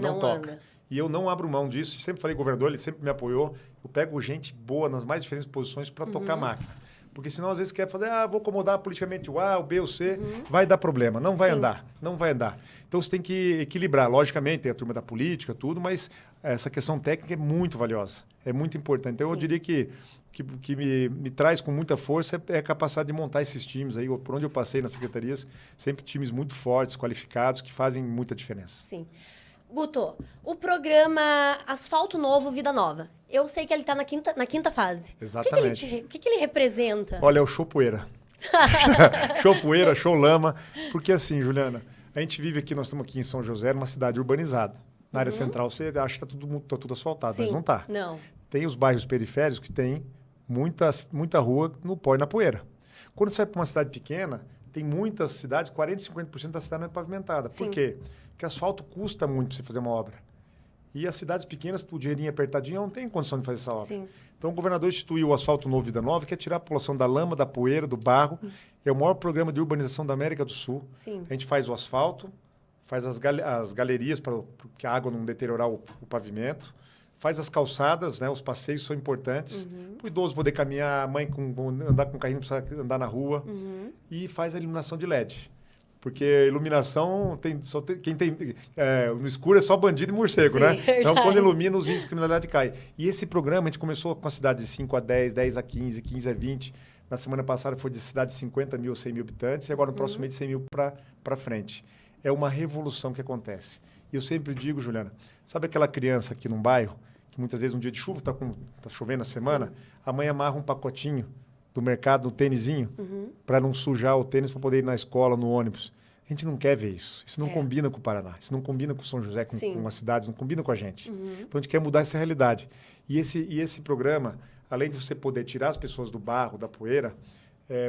não toca. Anda. E eu não abro mão disso. Sempre falei com o governador, ele sempre me apoiou. Eu pego gente boa nas mais diferentes posições para tocar a máquina. Porque senão, às vezes, quer fazer, vou acomodar politicamente o A, o B, o C, vai dar problema. Não vai andar, não vai andar. Então, você tem que equilibrar. Logicamente, tem a turma da política, tudo, mas essa questão técnica é muito valiosa, é muito importante. Então, eu diria que me traz com muita força é a capacidade de montar esses times aí. Por onde eu passei nas secretarias, sempre times muito fortes, qualificados, que fazem muita diferença. Sim. Guto, o programa Asfalto Novo, Vida Nova. Eu sei que ele está na quinta fase. Exatamente. O que ele representa? Olha, é o show poeira. Show poeira, show lama. Porque assim, Juliana, a gente vive aqui, nós estamos aqui em São José, numa cidade urbanizada. Na área central, você acha que está tudo asfaltado, Sim. mas não está. Não. Tem os bairros periféricos que tem muita rua no pó e na poeira. Quando você vai para uma cidade pequena, tem muitas cidades, 40%, 50% da cidade não é pavimentada. Sim. Por quê? Porque asfalto custa muito para você fazer uma obra. E as cidades pequenas, o dinheirinho apertadinho, não tem condição de fazer essa obra. Sim. Então, o governador instituiu o Asfalto Novo Vida Nova, que é tirar a população da lama, da poeira, do barro. É o maior programa de urbanização da América do Sul. Sim. A gente faz o asfalto, faz as galerias para que a água não deteriorar o pavimento, faz as calçadas, né? Os passeios são importantes. Para o idoso poder caminhar, a mãe andar com o carrinho, não precisa andar na rua. E faz a iluminação de LED. Porque iluminação, no escuro é só bandido e morcego, Sim, né? verdade. Então, quando ilumina, os índices de criminalidade caem. E esse programa, a gente começou com a cidade de 5 a 10, 10 a 15, 15 a 20. Na semana passada foi de cidade de 50 mil a 100 mil habitantes. E agora, no próximo mês, de 100 mil para frente. É uma revolução que acontece. E eu sempre digo, Juliana, sabe aquela criança aqui num bairro, que muitas vezes um dia de chuva, tá chovendo a semana, a mãe amarra um pacotinho do mercado, no tênisinho, para não sujar o tênis para poder ir na escola, no ônibus. A gente não quer ver isso. Isso não combina com o Paraná. Isso não combina com São José, com a cidade, não combina com a gente. Então, a gente quer mudar essa realidade. E esse programa, além de você poder tirar as pessoas do barro, da poeira,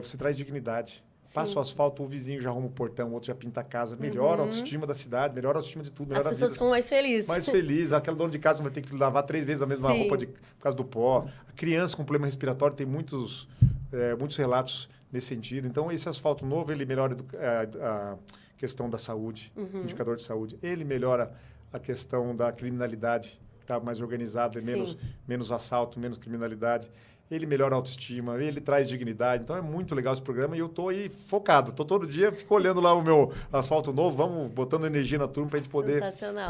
você traz dignidade. Passa o asfalto, o vizinho já arruma o portão, o outro já pinta a casa. Melhora a autoestima da cidade, melhora a autoestima de tudo. As pessoas ficam mais felizes. Mais felizes. Aquela dona de casa não vai ter que lavar 3 vezes a mesma roupa por causa do pó. A criança com problema respiratório tem muitos relatos nesse sentido. Então, esse asfalto novo, ele melhora a questão da saúde, indicador de saúde. Ele melhora a questão da criminalidade, que está mais organizado, menos assalto, menos criminalidade. Ele melhora a autoestima, ele traz dignidade. Então, é muito legal esse programa e eu estou aí focado. Estou todo dia, fico olhando lá o meu asfalto novo, vamos botando energia na turma para a gente poder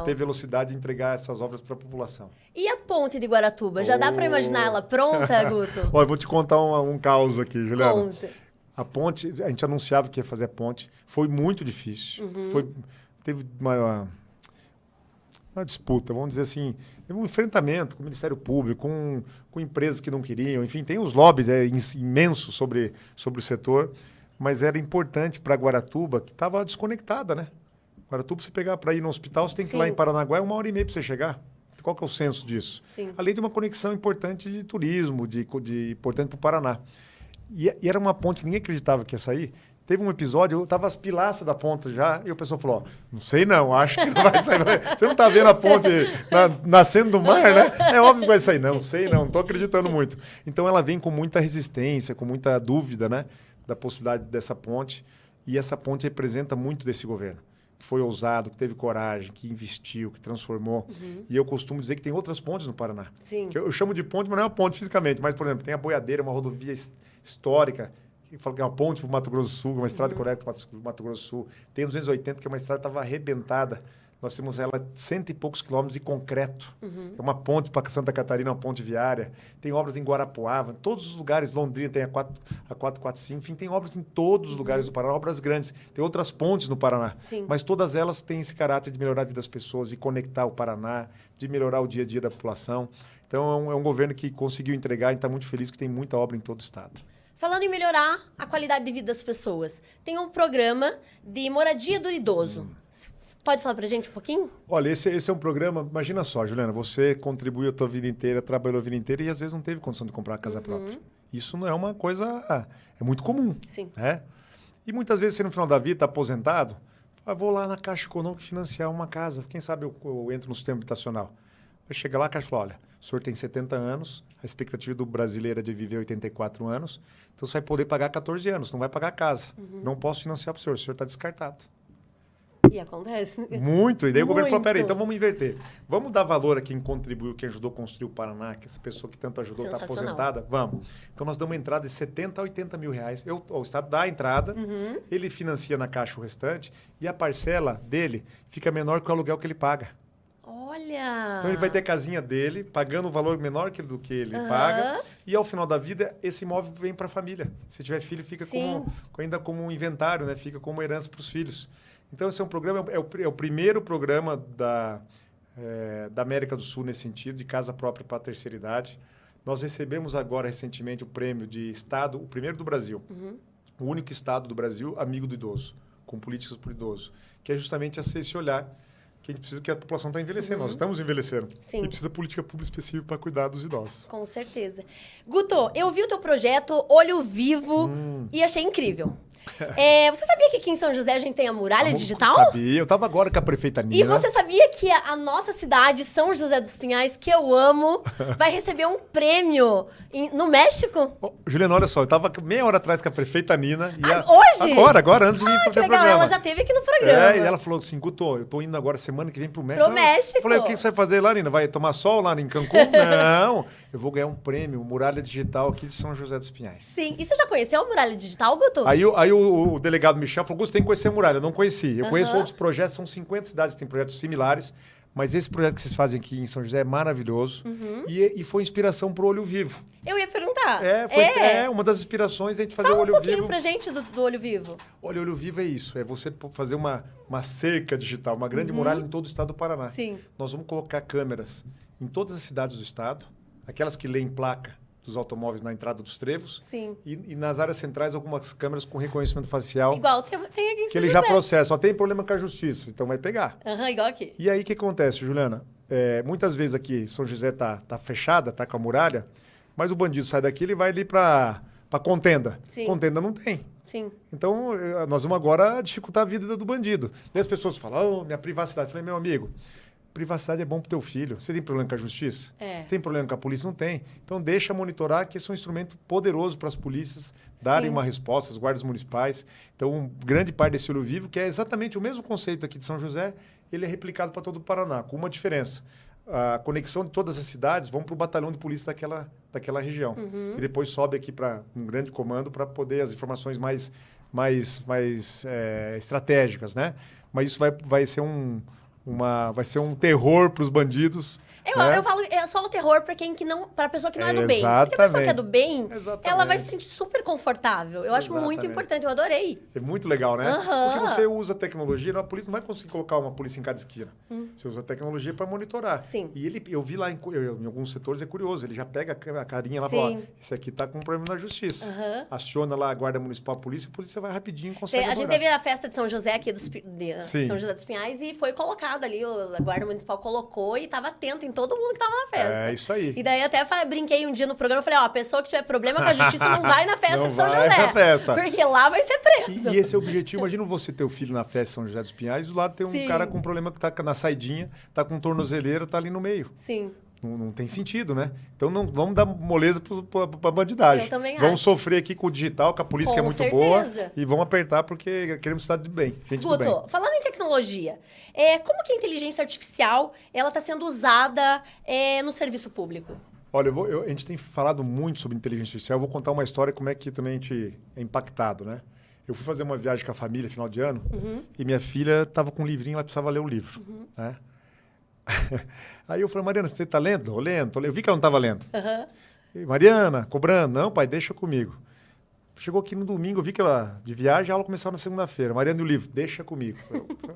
ter velocidade e entregar essas obras para a população. E a ponte de Guaratuba? Já dá para imaginar ela pronta, Guto? Olha, eu vou te contar um caos aqui, Juliana. Conta. A ponte, a gente anunciava que ia fazer a ponte. Foi muito difícil. Teve uma disputa, vamos dizer assim, um enfrentamento com o Ministério Público, com empresas que não queriam. Enfim, tem os lobbies imensos sobre o setor, mas era importante para Guaratuba, que estava desconectada, né? Guaratuba, você pegar para ir no hospital, você tem que ir lá em Paranaguá, é 1h30 para você chegar. Qual que é o senso disso? Além de uma conexão importante de turismo, importante para o Paraná. E era uma ponte que ninguém acreditava que ia sair. Teve um episódio, eu estava as pilastras da ponte já, e o pessoal falou, não sei não, acho que não vai sair. Você não está vendo a ponte nascendo do mar, né? É óbvio que vai sair. Não sei não estou acreditando muito. Então, ela vem com muita resistência, com muita dúvida, né, da possibilidade dessa ponte. E essa ponte representa muito desse governo, que foi ousado, que teve coragem, que investiu, que transformou. E eu costumo dizer que tem outras pontes no Paraná. Que eu chamo de ponte, mas não é uma ponte fisicamente. Mas, por exemplo, tem a Boiadeira, uma rodovia histórica, que fala que é uma ponte para o Mato Grosso do Sul, uma estrada correta para o Mato Grosso do Sul. Tem 280, que é uma estrada que estava arrebentada. Nós temos ela 100 e poucos quilômetros de concreto. É uma ponte para Santa Catarina, uma ponte viária. Tem obras em Guarapuava, em todos os lugares. Londrina tem a 445. Enfim, tem obras em todos os lugares do Paraná, obras grandes. Tem outras pontes no Paraná. Mas todas elas têm esse caráter de melhorar a vida das pessoas, de conectar o Paraná, de melhorar o dia a dia da população. Então, é um governo que conseguiu entregar e está muito feliz que tem muita obra em todo o estado. Falando em melhorar a qualidade de vida das pessoas, tem um programa de moradia do idoso. Pode falar pra gente um pouquinho? Olha, esse é um programa, imagina só, Juliana, você contribuiu a tua vida inteira, trabalhou a vida inteira e às vezes não teve condição de comprar a casa própria. Isso não é uma coisa, é muito comum. Né? E muitas vezes você no final da vida está aposentado, vou lá na Caixa Econômica financiar uma casa, quem sabe eu entro no sistema habitacional. Vai chegar lá, a Caixa fala, olha, o senhor tem 70 anos, a expectativa do brasileiro é de viver 84 anos, então você vai poder pagar 14 anos, não vai pagar a casa. Não posso financiar para o senhor está descartado. E acontece. Muito. E daí o governo falou, peraí, então vamos inverter. Vamos dar valor a quem contribuiu, quem ajudou a construir o Paraná, que essa pessoa que tanto ajudou está aposentada? Vamos. Então nós damos uma entrada de 70 a 80 mil reais. O Estado dá a entrada, ele financia na Caixa o restante e a parcela dele fica menor que o aluguel que ele paga. Olha! Então ele vai ter a casinha dele, pagando um valor menor do que ele paga. E ao final da vida, esse imóvel vem para a família. Se tiver filho, fica ainda como um inventário, né? Fica como herança para os filhos. Então, esse é um programa, é o primeiro programa da América do Sul nesse sentido, de casa própria para a terceira idade. Nós recebemos agora, recentemente, o prêmio de Estado, o primeiro do Brasil. O único Estado do Brasil amigo do idoso, com políticas para o idoso, que é justamente esse olhar que a gente precisa, que a população está envelhecendo. Nós estamos envelhecendo. Sim. E precisa de política pública específica para cuidar dos idosos. Com certeza. Guto, eu vi o teu projeto Olho Vivo e achei incrível. Você sabia que aqui em São José a gente tem a muralha digital? Sabia. Eu estava agora com a prefeita Nina. E você sabia que a nossa cidade, São José dos Pinhais, que eu amo, vai receber um prêmio no México? Juliana, olha só, eu estava meia hora atrás com a prefeita Nina. Hoje? Agora, antes de vir fazer o programa. Ela já esteve aqui no programa. E ela falou assim, Guto, eu tô indo agora semana que vem pro México. Pro México. Eu falei, o que você vai fazer lá, Nina? Vai tomar sol lá em Cancún? Não, eu vou ganhar um prêmio, Muralha Digital aqui de São José dos Pinhais. Sim. E você já conheceu a Muralha Digital, Guto? Aí o delegado Michel falou, Augusto, tem que conhecer a muralha. Eu não conheci. Eu conheço outros projetos, são 50 cidades que têm projetos similares, mas esse projeto que vocês fazem aqui em São José é maravilhoso e foi inspiração para o Olho Vivo. Eu ia perguntar. Foi uma das inspirações a gente fazer o Olho Vivo. Fala um pouquinho pra gente do Olho Vivo. Olha, o Olho Vivo é isso, é você fazer uma cerca digital, uma grande muralha em todo o estado do Paraná. Sim. Nós vamos colocar câmeras em todas as cidades do estado, aquelas que leem placa dos automóveis na entrada dos trevos. Sim. E nas áreas centrais, algumas câmeras com reconhecimento facial. Igual tem aqui em São que ele já processa, só tem problema com a justiça, então vai pegar. Igual aqui. E aí o que acontece, Juliana? Muitas vezes aqui São José tá fechada, tá com a muralha, mas o bandido sai daqui, ele vai ali para Contenda. Sim. Contenda não tem. Sim. Então, nós vamos agora dificultar a vida do bandido. E as pessoas falam, minha privacidade. Eu falei, meu amigo, privacidade é bom pro teu filho. Você tem problema com a justiça? Você tem problema com a polícia? Não tem. Então, deixa monitorar, que esse é um instrumento poderoso para as polícias darem uma resposta, as guardas municipais. Então, grande parte desse Olho Vivo, que é exatamente o mesmo conceito aqui de São José, ele é replicado para todo o Paraná, com uma diferença. A conexão de todas as cidades vão para o batalhão de polícia daquela região. E depois sobe aqui para um grande comando para poder as informações mais estratégicas, né? Mas isso vai ser um terror para os bandidos. Eu falo, é só o terror para a pessoa que não é do bem. Porque a pessoa que é do bem, ela vai se sentir super confortável. Eu acho muito importante, eu adorei. É muito legal, né? Porque você usa tecnologia, a polícia não vai conseguir colocar uma polícia em cada esquina. Você usa a tecnologia para monitorar. Sim. E eu vi lá em alguns setores, é curioso, ele já pega a carinha lá e fala, esse aqui está com um problema na justiça. Aciona lá a Guarda Municipal, a polícia vai rapidinho e consegue A gente teve a festa de São José aqui, São José dos Pinhais, e foi colocado ali, a Guarda Municipal colocou e estava atenta em todo mundo que estava na festa. É isso aí. E daí até brinquei um dia no programa, falei, a pessoa que tiver problema com a justiça não vai na festa não de São vai José. Na festa. Porque lá vai ser preso. E esse é o objetivo. Imagina você ter o filho na festa de São José dos Pinhais, do lado tem um cara com problema que tá na saidinha, tá com tornozeleira, tá ali no meio. Sim. Não tem sentido, né? Então não vamos dar moleza para bandidagem. Eu também vamos acho. Sofrer aqui com o digital, que a polícia que é muito boa. E vamos apertar porque queremos cidade de bem. Gente do bem. Falando em tecnologia, como que a inteligência artificial ela está sendo usada no serviço público? Olha, a gente tem falado muito sobre inteligência artificial. Eu vou contar uma história como é que também a gente é impactado, né? Eu fui fazer uma viagem com a família final de ano e minha filha estava com um livrinho, ela precisava ler o livro, né? Aí eu falei, Mariana, você está lendo? Tô lendo. Eu vi que ela não estava lendo. E, Mariana, cobrando. Não, pai, deixa comigo. Chegou aqui no domingo, eu vi que ela, de viagem, a aula começava na segunda-feira. Mariana, e o livro? Deixa comigo.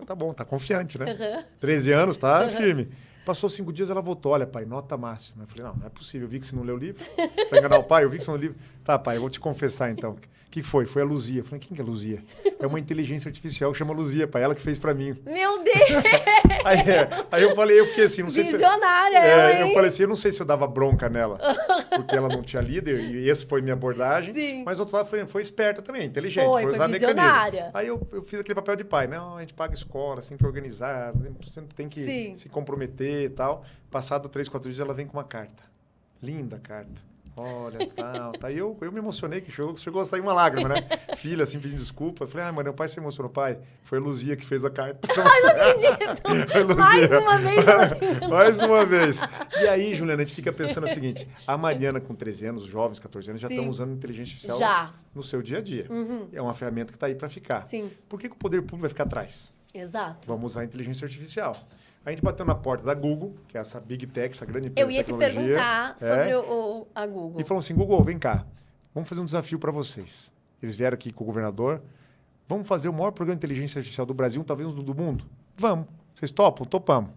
Tá bom, tá confiante, né? 13 anos, tá firme. Passou 5 dias, ela voltou. Olha, pai, nota máxima. Eu falei, não é possível. Eu vi que você não leu o livro. Vai enganar o pai? Eu vi que você não leu o livro. Tá, pai, eu vou te confessar, então. O que foi? Foi a Luzia. Eu falei, quem que é a Luzia? É uma inteligência artificial que chama Luzia, pai. Ela que fez pra mim. Meu Deus! Aí eu fiquei assim, não sei se... Visionária, eu falei assim, eu não sei se eu dava bronca nela, porque ela não tinha lido, e essa foi minha abordagem. Sim. Mas outro lado foi esperta também, inteligente, foi usar visionária. mecanismo. Aí eu fiz aquele papel de pai. Não, a gente paga escola, assim, tem que organizar, você tem que se comprometer e tal. Passado 3, 4 dias, ela vem com uma carta. Linda carta. Olha, tal. Eu me emocionei, que chegou a sair uma lágrima, né? Filha, assim, pedindo desculpa. Eu falei, mas meu pai se emocionou. Pai, foi a Luzia que fez a carta. Ai, não acredito. Mais uma vez. Mais uma vez. E aí, Juliana, a gente fica pensando o seguinte. A Mariana, com 13 anos, os jovens, 14 anos, já estão usando inteligência artificial no seu dia a dia. É uma ferramenta que está aí para ficar. Sim. Por que o poder público vai ficar atrás? Exato. Vamos usar a inteligência artificial. A gente bateu na porta da Google, que é essa Big Tech, essa grande empresa de tecnologia. Eu ia te perguntar sobre a Google. E falou assim, Google, vem cá, vamos fazer um desafio para vocês. Eles vieram aqui com o governador, vamos fazer o maior programa de inteligência artificial do Brasil, talvez do mundo? Vamos. Vocês topam? Topamos.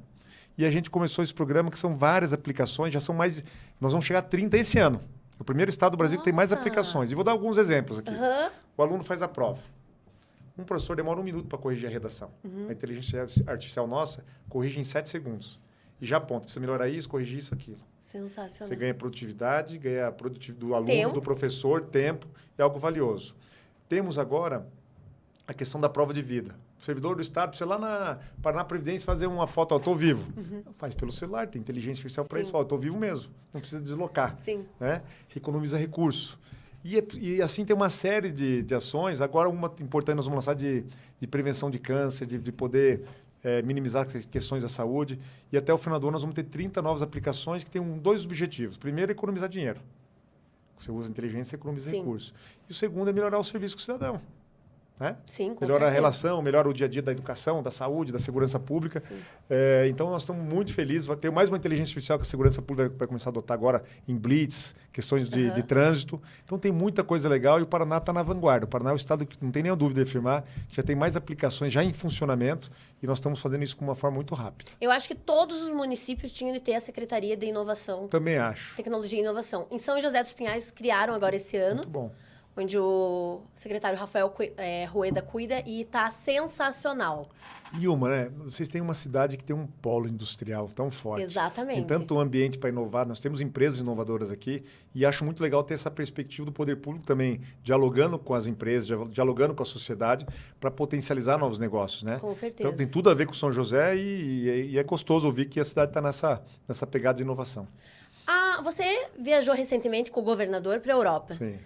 E a gente começou esse programa, que são várias aplicações, já são mais... Nós vamos chegar a 30 esse ano. É o primeiro estado do Brasil que tem mais aplicações. E vou dar alguns exemplos aqui. O aluno faz a prova. Um professor demora 1 minuto para corrigir a redação. A inteligência artificial nossa corrige em 7 segundos. E já aponta, precisa melhorar isso, corrigir isso, aquilo. Sensacional. Você ganha produtividade, ganha produtividade do aluno, do professor, tempo, é algo valioso. Temos agora a questão da prova de vida. O servidor do Estado precisa lá na Paraná Previdência fazer uma foto, estou vivo. Faz pelo celular, tem inteligência artificial para isso, estou vivo mesmo. Não precisa deslocar. Sim. Né? Economiza recurso. E assim tem uma série de ações. Agora, uma importante nós vamos lançar de prevenção de câncer, de poder minimizar questões da saúde. E até o final do ano nós vamos ter 30 novas aplicações que têm 2 objetivos. Primeiro, economizar dinheiro. Você usa inteligência, você economiza recursos. E o segundo é melhorar o serviço com o cidadão. né? Sim, com Melhora a certeza. relação, melhora o dia a dia da educação, da saúde, da segurança pública. Então, nós estamos muito felizes. Vai ter mais uma inteligência artificial que a segurança pública vai começar a adotar agora em blitz, questões de trânsito. Então, tem muita coisa legal e o Paraná está na vanguarda. O Paraná é o estado que não tem nenhuma dúvida de afirmar, que já tem mais aplicações já em funcionamento e nós estamos fazendo isso com uma forma muito rápida. Eu acho que todos os municípios tinham de ter a Secretaria de Inovação, Também acho. Tecnologia e Inovação. Em São José dos Pinhais criaram agora esse ano. Muito bom. Onde o secretário Rafael Rueda cuida e está sensacional. E uma, né? Vocês têm uma cidade que tem um polo industrial tão forte. Exatamente. Tem tanto ambiente para inovar. Nós temos empresas inovadoras aqui e acho muito legal ter essa perspectiva do poder público também, dialogando com as empresas, dialogando com a sociedade para potencializar novos negócios, né? Com certeza. Então tem tudo a ver com São José e é gostoso ouvir que a cidade está nessa pegada de inovação. Ah, você viajou recentemente com o governador para a Europa. Sim.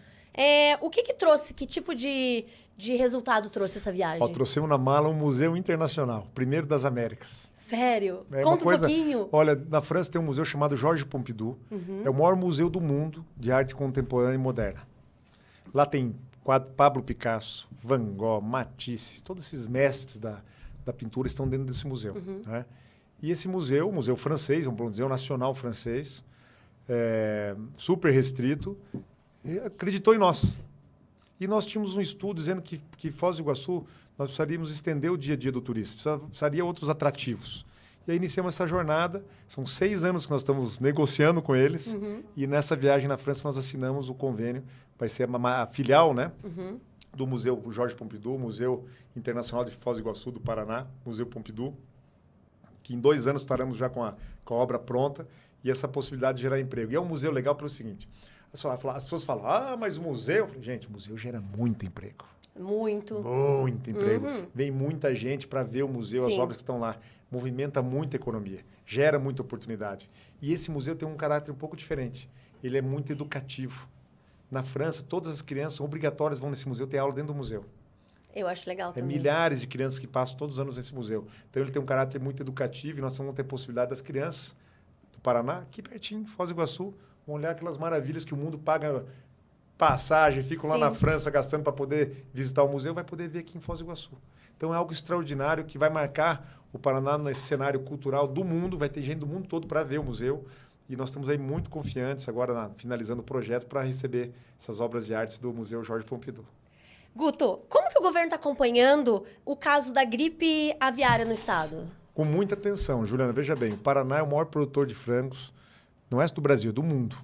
O que trouxe, que tipo de resultado trouxe essa viagem? Ó, trouxemos na mala um museu internacional, primeiro das Américas. Sério? É Conta uma coisa, um pouquinho. Olha, na França tem um museu chamado Georges Pompidou. É o maior museu do mundo de arte contemporânea e moderna. Lá tem Pablo Picasso, Van Gogh, Matisse, todos esses mestres da pintura estão dentro desse museu. Né? E esse museu, o museu francês, é um museu nacional francês, super restrito, acreditou em nós. E nós tínhamos um estudo dizendo que Foz do Iguaçu, nós precisaríamos estender o dia a dia do turista, precisaria outros atrativos. E aí iniciamos essa jornada, são 6 anos que nós estamos negociando com eles, e nessa viagem na França nós assinamos o convênio, vai ser a filial, né, do Museu Georges Pompidou, Museu Internacional de Foz do Iguaçu do Paraná, Museu Pompidou, que em 2 anos estaremos já com a obra pronta, e essa possibilidade de gerar emprego. E é um museu legal pelo seguinte... As pessoas falam, mas o museu... Eu falei, gente, o museu gera muito emprego. Muito. Muito emprego. Vem muita gente para ver o museu, Sim. as obras que estão lá. Movimenta muita economia, gera muita oportunidade. E esse museu tem um caráter um pouco diferente. Ele é muito educativo. Na França, todas as crianças obrigatórias vão nesse museu ter aula dentro do museu. Eu acho legal também. Milhares de crianças que passam todos os anos nesse museu. Então, ele tem um caráter muito educativo e nós vamos ter possibilidade das crianças do Paraná, aqui pertinho, Foz do Iguaçu, vão olhar aquelas maravilhas que o mundo paga passagem, ficam lá na França gastando para poder visitar o museu, vai poder ver aqui em Foz do Iguaçu. Então, é algo extraordinário que vai marcar o Paraná nesse cenário cultural do mundo, vai ter gente do mundo todo para ver o museu. E nós estamos aí muito confiantes agora, finalizando o projeto, para receber essas obras de artes do Museu Georges Pompidou. Guto, como que o governo está acompanhando o caso da gripe aviária no estado? Com muita atenção, Juliana, veja bem, o Paraná é o maior produtor de frangos, não é do Brasil, é do mundo.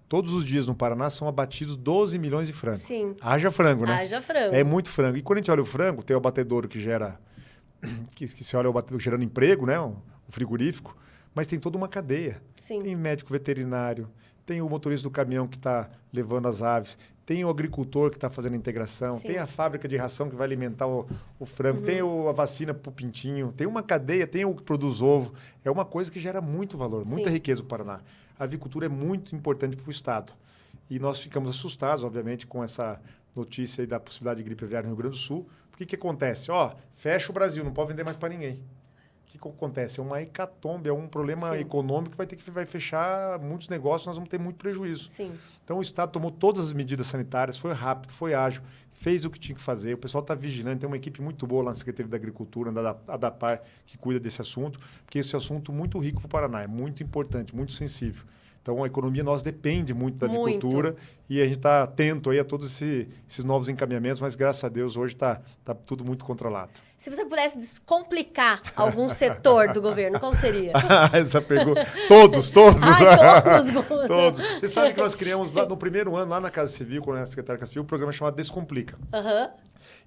Todos os dias no Paraná são abatidos 12 milhões de frangos. Sim. Haja frango, né? Haja frango. É muito frango. E quando a gente olha o frango, tem o abatedouro que gera... que se olha o abatedouro gerando emprego, né? O frigorífico. Mas tem toda uma cadeia. Sim. Tem médico veterinário, tem o motorista do caminhão que está levando as aves, tem o agricultor que está fazendo a integração, Sim. tem a fábrica de ração que vai alimentar o frango, tem a vacina para o pintinho, tem uma cadeia, tem o que produz ovo. É uma coisa que gera muito valor, muita riqueza no Paraná. A avicultura é muito importante para o Estado. E nós ficamos assustados, obviamente, com essa notícia aí da possibilidade de gripe aviária no Rio Grande do Sul. Porque o que acontece? Fecha o Brasil, não pode vender mais para ninguém. O que acontece? É uma hecatombe, é um problema econômico que vai fechar muitos negócios, nós vamos ter muito prejuízo. Sim. Então, o Estado tomou todas as medidas sanitárias, foi rápido, foi ágil, fez o que tinha que fazer. O pessoal está vigilante, tem uma equipe muito boa lá na Secretaria da Agricultura, da ADAPAR, que cuida desse assunto, porque esse é um assunto muito rico para o Paraná, é muito importante, muito sensível. Então, a economia nossa depende muito da avicultura e a gente está atento aí a todos esses novos encaminhamentos, mas graças a Deus hoje está tudo muito controlado. Se você pudesse descomplicar algum setor do governo, qual seria? Essa pergunta. Todos. Ai, todos. Todos. Você sabe que nós criamos lá no primeiro ano, lá na Casa Civil, quando eu era secretário da Casa Civil, um programa chamado Descomplica.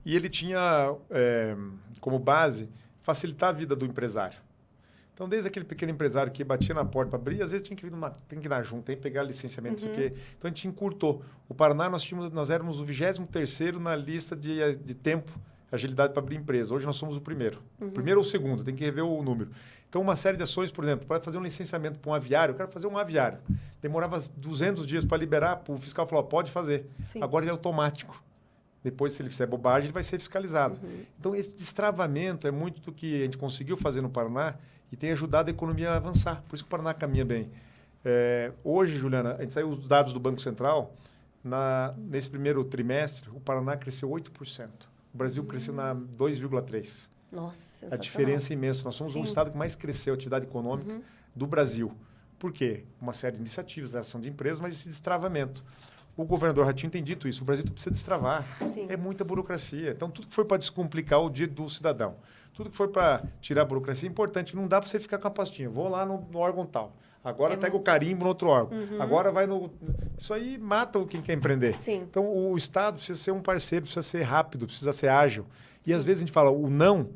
E ele tinha como base facilitar a vida do empresário. Então, desde aquele pequeno empresário que batia na porta para abrir, às vezes tinha que ir na junta, tem que pegar licenciamento, não sei o quê. Então, a gente encurtou. O Paraná, nós éramos o 23º na lista de tempo, agilidade para abrir empresa. Hoje nós somos o primeiro. Primeiro ou segundo, tem que rever o número. Então, uma série de ações, por exemplo, para fazer um licenciamento para um aviário, eu quero fazer um aviário. Demorava 200 dias para liberar, o fiscal falou, pode fazer. Sim. Agora ele é automático. Depois, se ele fizer bobagem, ele vai ser fiscalizado. Então, esse destravamento é muito do que a gente conseguiu fazer no Paraná e tem ajudado a economia a avançar. Por isso que o Paraná caminha bem. Hoje, Juliana, a gente saiu os dados do Banco Central. Nesse primeiro trimestre, o Paraná cresceu 8%. O Brasil cresceu na 2,3. Nossa, sensacional. A diferença é imensa. Nós somos Sim. um estado que mais cresceu a atividade econômica do Brasil. Por quê? Uma série de iniciativas da ação de empresas, mas esse destravamento. O governador Ratinho tem dito isso. O Brasil precisa destravar. Sim. É muita burocracia. Então, tudo que foi para descomplicar o dia do cidadão, tudo que foi para tirar a burocracia é importante. Não dá para você ficar com a pastinha. Vou lá no órgão tal. Agora pega o carimbo no outro órgão. Agora vai no... Isso aí mata quem quer empreender. Sim. Então, o Estado precisa ser um parceiro, precisa ser rápido, precisa ser ágil. E, às vezes, a gente fala, o não...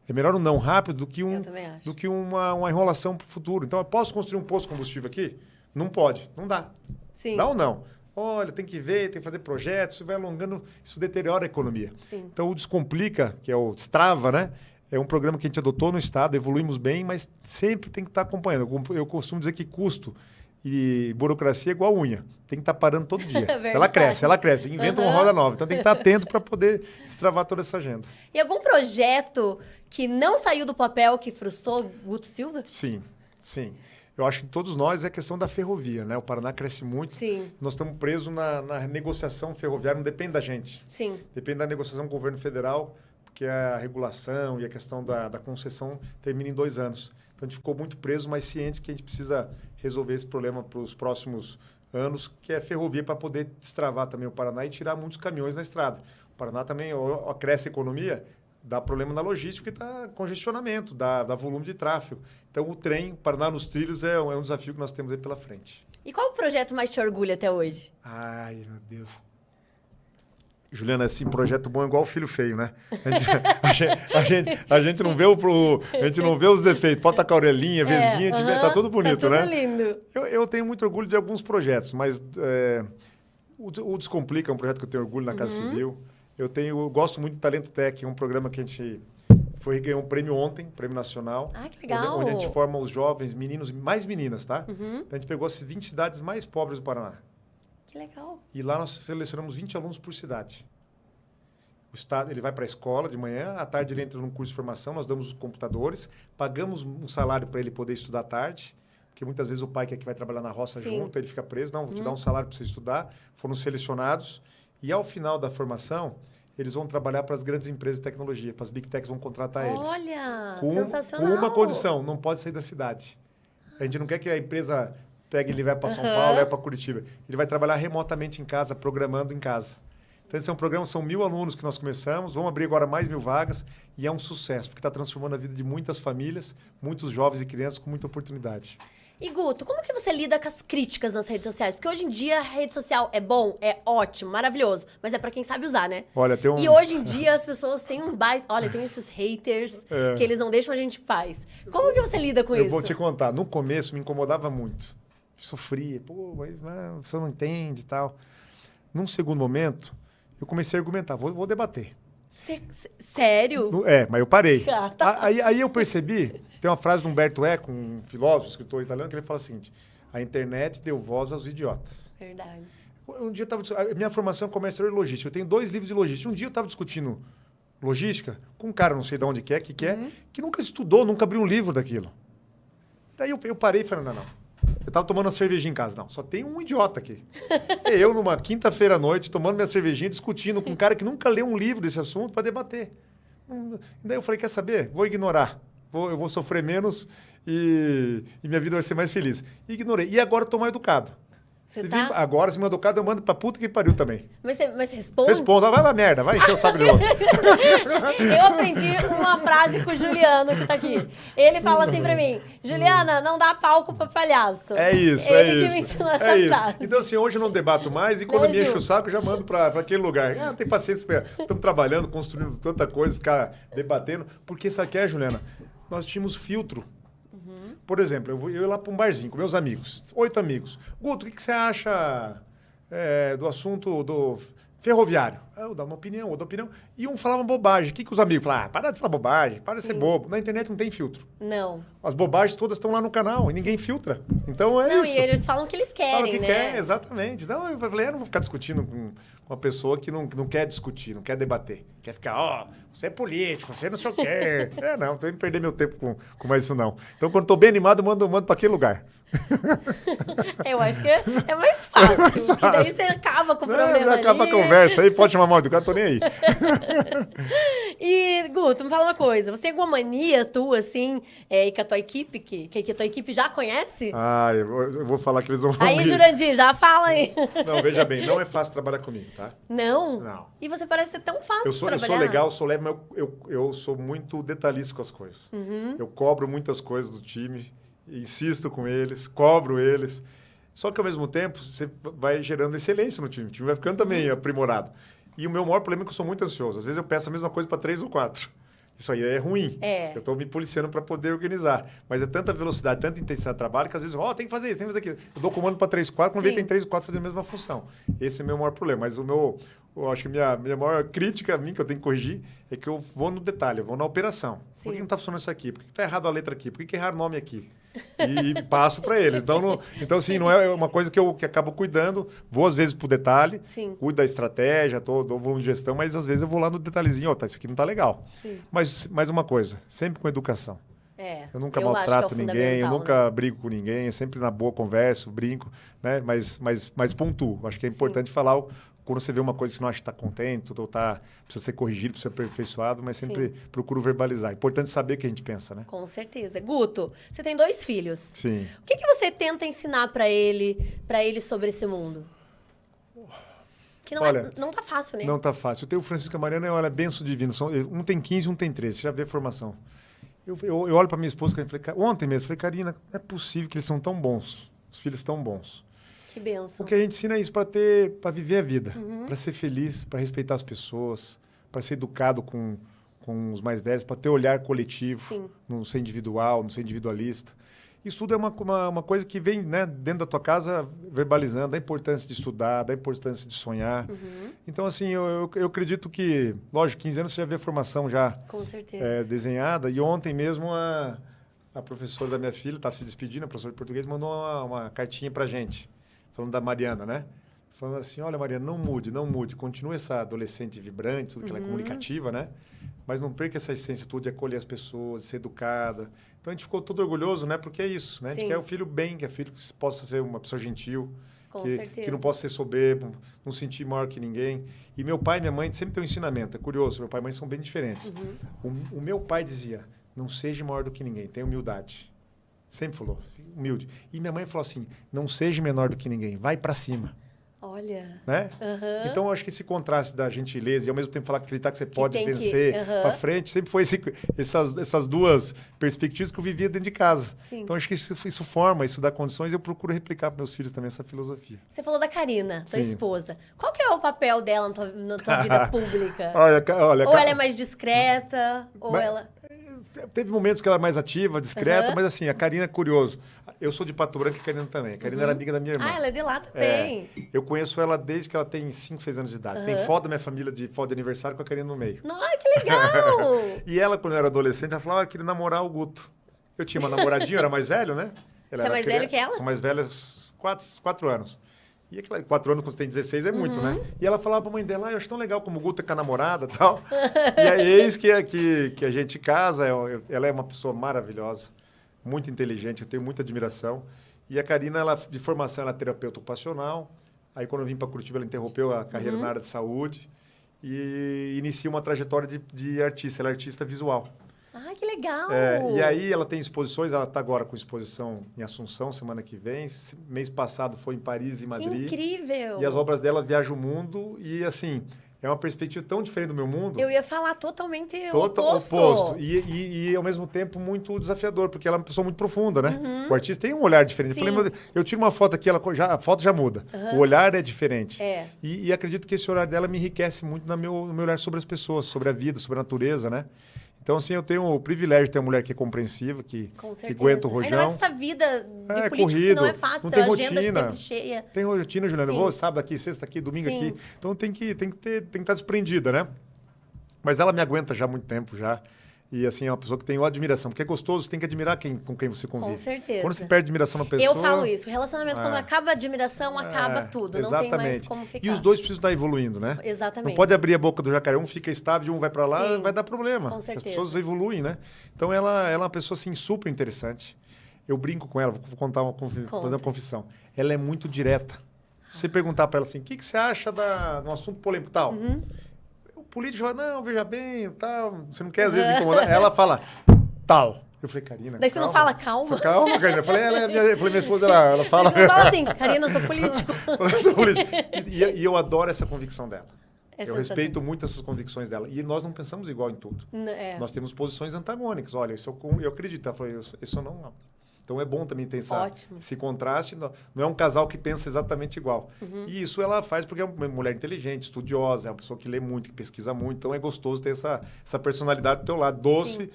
É melhor um não rápido do que, Eu também acho. do que uma enrolação para o futuro. Então, eu posso construir um posto de combustível aqui? Não pode. Não dá. Sim. Dá ou não? Olha, tem que ver, tem que fazer projetos, isso vai alongando, isso deteriora a economia. Sim. Então, o Descomplica, que é o Destrava, né? É um programa que a gente adotou no Estado, evoluímos bem, mas sempre tem que estar acompanhando. Eu costumo dizer que custo e burocracia é igual unha. Tem que estar parando todo dia. Se ela cresce, inventa uma roda nova. Então, tem que estar atento para poder destravar toda essa agenda. E algum projeto que não saiu do papel que frustrou Guto Silva? Sim, sim. Eu acho que todos nós é a questão da ferrovia, né? O Paraná cresce muito. Sim. Nós estamos presos na negociação ferroviária, não depende da gente. Sim. Depende da negociação com o governo federal, porque a regulação e a questão da concessão termina em 2 anos. Então, a gente ficou muito preso, mas ciente que a gente precisa resolver esse problema para os próximos anos, que é ferrovia, para poder destravar também o Paraná e tirar muitos caminhões na estrada. O Paraná também cresce a economia, dá problema na logística e dá congestionamento, dá volume de tráfego. Então, o trem, o Paraná nos trilhos, é um desafio que nós temos aí pela frente. E qual o projeto mais te orgulha até hoje? Ai, meu Deus. Juliana, assim, projeto bom é igual filho feio, né? A gente não vê a gente não vê os defeitos. Falta a aurelinha, vesguinha, tá tudo bonito, tá tudo né? Lindo. Eu tenho muito orgulho de alguns projetos, mas o Descomplica é um projeto que eu tenho orgulho na Casa Civil. Eu gosto muito do Talento Tech, é um programa que a gente ganhou um prêmio ontem, prêmio nacional. Ah, que legal. Onde a gente forma os jovens, meninos, mais meninas, tá? Então, a gente pegou as 20 cidades mais pobres do Paraná. Que legal. E lá nós selecionamos 20 alunos por cidade. O Estado, ele vai para a escola de manhã, à tarde ele entra num curso de formação, nós damos os computadores, pagamos um salário para ele poder estudar à tarde, porque muitas vezes o pai quer que vai trabalhar na roça junto, ele fica preso. Não, vou te dar um salário para você estudar. Foram selecionados. E ao final da formação, eles vão trabalhar para as grandes empresas de tecnologia, para as Big Techs vão contratar eles. Olha, Com sensacional. uma condição, não pode sair da cidade. A gente não quer que a empresa pegue e ele vai para São Paulo, vai para Curitiba. Ele vai trabalhar remotamente em casa, programando em casa. Então, esse é um programa, são 1.000 alunos que nós começamos, vamos abrir agora mais 1.000 vagas e é um sucesso, porque está transformando a vida de muitas famílias, muitos jovens e crianças com muita oportunidade. E Guto, como que você lida com as críticas nas redes sociais? Porque hoje em dia a rede social é bom, é ótimo, maravilhoso, mas é pra quem sabe usar, né? Olha, tem um... E hoje em dia as pessoas têm um baita... Olha, tem esses haters que eles não deixam a gente em paz. Como que você lida com isso? Eu vou te contar, no começo me incomodava muito. Sofria, mas você não entende e tal. Num segundo momento, eu comecei a argumentar, vou debater. Sério? Mas eu parei. Ah, tá. Aí eu percebi, tem uma frase do Humberto Eco, um filósofo, escritor italiano, que ele fala o seguinte: a internet deu voz aos idiotas. Verdade. Um dia a minha formação é comercial e logística. Eu tenho 2 livros de logística. Um dia eu estava discutindo logística com um cara, não sei de onde que é, que nunca estudou, nunca abriu um livro daquilo. Daí eu parei e falei, não. Eu estava tomando uma cervejinha em casa. Não, só tem um idiota aqui. Eu, numa quinta-feira à noite, tomando minha cervejinha, discutindo com um cara que nunca leu um livro desse assunto para debater. Daí eu falei, quer saber? Vou ignorar. Eu vou sofrer menos e minha vida vai ser mais feliz. E ignorei. E agora eu estou mais educado. Agora, se me educado, eu mando pra puta que pariu também. Mas você responde? Respondo. Vai pra merda, vai encher o saco de outro. Eu aprendi uma frase com o Juliano, que tá aqui. Ele fala assim pra mim, Juliana, não dá palco pra palhaço. É isso, Ele que me ensinou essa frase. Então, assim, hoje eu não debato mais e quando me enche o saco, eu já mando pra aquele lugar. Não tem paciência, estamos trabalhando, construindo tanta coisa, ficar debatendo. Porque sabe o que é, Juliana? Nós tínhamos filtro. Por exemplo, eu ia lá para um barzinho com meus amigos, 8 amigos. Guto, o que você acha do assunto do ferroviário? Eu dava uma opinião, outra opinião. E um falava bobagem. O que os amigos falavam? Para de falar bobagem, para de ser bobo. Na internet não tem filtro. Não. As bobagens todas estão lá no canal e ninguém filtra. Então é isso. Não, e eles falam o que eles querem, Falam o que né? quer, exatamente. Então eu falei, eu não vou ficar discutindo uma pessoa que não quer discutir, não quer debater. Quer ficar, você é político, você não sei o quê. Não tô indo perder meu tempo com mais isso, não. Então, quando tô bem animado, eu mando para aquele lugar. Eu acho que é mais fácil, que daí você acaba com o problema ali. Acaba a conversa aí, pode chamar mal educado, tô nem aí. E, Guto, me fala uma coisa, você tem alguma mania tua, assim, e que a tua equipe, que a tua equipe já conhece? Eu vou falar que eles vão Aí, rir. Jurandir, já fala aí. Não, veja bem, não é fácil trabalhar comigo, tá? Não? Não. E você parece ser tão fácil de Eu trabalhar. sou legal, sou leve, mas eu sou muito detalhista com as coisas. Eu cobro muitas coisas do time, insisto com eles, cobro eles. Só que, ao mesmo tempo, você vai gerando excelência no time. O time vai ficando também aprimorado. E o meu maior problema é que eu sou muito ansioso. Às vezes eu peço a mesma coisa para 3 ou 4. Isso aí é ruim. Eu estou me policiando para poder organizar. Mas é tanta velocidade, tanta intensidade de trabalho, que às vezes, tem que fazer isso, tem que fazer aquilo. Eu dou comando para 3, 4, quando vem tem 3 ou 4 fazendo a mesma função. Esse é o meu maior problema. Mas eu acho que minha maior crítica a mim, que eu tenho que corrigir, é que eu vou no detalhe, eu vou na operação. Por que não está funcionando isso aqui? Por que está errado a letra aqui? Por que erraram o nome aqui? E passo para eles. Então, assim, não é uma coisa que eu acabo cuidando. Vou, às vezes, para o detalhe, cuido da estratégia, dou volume de gestão, mas, às vezes, eu vou lá no detalhezinho. Isso aqui não está legal. Sim. Mas, mais uma coisa, sempre com educação. Eu nunca acho maltrato que é ninguém, eu nunca né? brigo com ninguém, é sempre na boa conversa, brinco, né? Mas pontuo. Acho que é importante falar quando você vê uma coisa que você não acha que está contente, ou precisa ser corrigido, precisa ser aperfeiçoado, mas sempre procuro verbalizar. É importante saber o que a gente pensa, né? Com certeza. Guto, você tem 2 filhos. Sim. O que você tenta ensinar para ele sobre esse mundo? Que não tá fácil, né? Não tá fácil. Eu tenho o Francisco e a Mariana, olha, benção divina. Um tem 15, um tem 13. Você já vê a formação. Eu olho para minha esposa e falei, ontem mesmo, falei, Karina, não é possível que eles são tão bons. Os filhos tão bons. Que benção. Porque a gente ensina isso para viver a vida, para ser feliz, para respeitar as pessoas, para ser educado com os mais velhos, para ter olhar coletivo, não ser individual, não ser individualista. Isso tudo é uma coisa que vem, né, dentro da tua casa verbalizando a importância de estudar, da importância de sonhar. Então, assim, eu acredito que, lógico, 15 anos você já vê a formação já Com certeza. Desenhada. E ontem mesmo a professora da minha filha estava se despedindo, a professora de português, mandou uma cartinha para a gente, falando da Mariana, né? Falando assim, olha, Mariana, não mude. Continue essa adolescente vibrante, tudo que ela é comunicativa, né? Mas não perca essa essência toda de acolher as pessoas, de ser educada. Então, a gente ficou todo orgulhoso, né? Porque é isso, né? A gente quer o filho bem, quer filho que possa ser uma pessoa gentil, que não possa ser soberbo, não sentir maior que ninguém. E meu pai e minha mãe sempre têm um ensinamento. É curioso, meu pai e minha mãe são bem diferentes. O meu pai dizia, não seja maior do que ninguém, tenha humildade. Sempre falou, humilde. E minha mãe falou assim, não seja menor do que ninguém, vai para cima. Olha. Né? Então, eu acho que esse contraste da gentileza e, ao mesmo tempo, acreditar que você pode vencer para frente, sempre foi essas duas perspectivas que eu vivia dentro de casa. Então, acho que isso forma, isso dá condições e eu procuro replicar para meus filhos também essa filosofia. Você falou da Karina, sua esposa. Qual que é o papel dela na tua vida pública? Olha, ou ela é mais discreta, ou ela... Teve momentos que ela é mais ativa, discreta, mas assim, a Karina é curioso. Eu sou de Pato Branco e a Karina também. A Karina era amiga da minha irmã. Ela é de lá também. Eu conheço ela desde que ela tem 5, 6 anos de idade. Tem foto da minha família foto de aniversário com a Karina no meio. Nossa, que legal! E ela, quando eu era adolescente, ela falava que queria namorar o Guto. Eu tinha uma namoradinha, eu era mais velho, né? Você é mais velho que ela? Sou mais velho 4 anos. E 4 anos, quando você tem 16, é muito, né? E ela falava pra mãe dela, eu acho tão legal como o Guto é com a namorada e tal. E aí, eis que a gente casa, ela é uma pessoa maravilhosa, muito inteligente, eu tenho muita admiração. E a Karina, de formação, ela é terapeuta ocupacional. Aí, quando eu vim para Curitiba, ela interrompeu a carreira na área de saúde e inicia uma trajetória de artista. Ela é artista visual. Ah, que legal! E aí ela tem exposições, ela está agora com exposição em Assunção, semana que vem. Mês passado foi em Paris e Madrid. Que incrível! E as obras dela viajam o mundo e, assim, é uma perspectiva tão diferente do meu mundo. Eu ia falar totalmente oposto. E, ao mesmo tempo, muito desafiador, porque ela é uma pessoa muito profunda, né? O artista tem um olhar diferente. Eu falei, eu tiro uma foto aqui, a foto já muda. O olhar é diferente. E acredito que esse olhar dela me enriquece muito no meu olhar sobre as pessoas, sobre a vida, sobre a natureza, né? Então, assim, eu tenho o privilégio de ter uma mulher que é compreensiva, que aguenta o rojão. Ainda mais essa vida de político corrido, que não é fácil, não tem a agenda rotina. sempre cheia. Tem rotina, Juliana. Eu vou sábado aqui, sexta aqui, domingo aqui. Então, tem que estar desprendida, né? Mas ela me aguenta já há muito tempo já. E, assim, é uma pessoa que tem admiração. Porque é gostoso, você tem que admirar com quem você convive. Com certeza. Quando você perde admiração na pessoa... Eu falo isso. O relacionamento, quando acaba a admiração, acaba tudo. Não tem mais como ficar. E os dois precisam estar evoluindo, né? Exatamente. Não pode abrir a boca do jacaré, um fica estável, um vai para lá, vai dar problema. Com certeza. As pessoas evoluem, né? Então, ela é uma pessoa, assim, super interessante. Eu brinco com ela, vou fazer uma confissão. Ela é muito direta. Se você perguntar para ela assim, o que você acha de um assunto polêmico tal? O político fala, não, veja bem, tal. Você não quer, às vezes, incomodar. Ela fala, tal. Eu falei, Karina, daí você não fala calma? Calma, Karina. Eu falei, minha esposa, ela fala... Você não fala assim, Karina, eu sou político. Eu sou político. E eu adoro essa convicção dela. Eu respeito assim. muito essas convicções dela. E nós não pensamos igual em tudo. Nós temos posições antagônicas. Olha, isso eu acredito. Ela falou, isso eu não... Então é bom também ter esse contraste. Não é um casal que pensa exatamente igual. E isso ela faz porque é uma mulher inteligente, estudiosa, é uma pessoa que lê muito, que pesquisa muito. Então é gostoso ter essa personalidade do teu lado. Doce,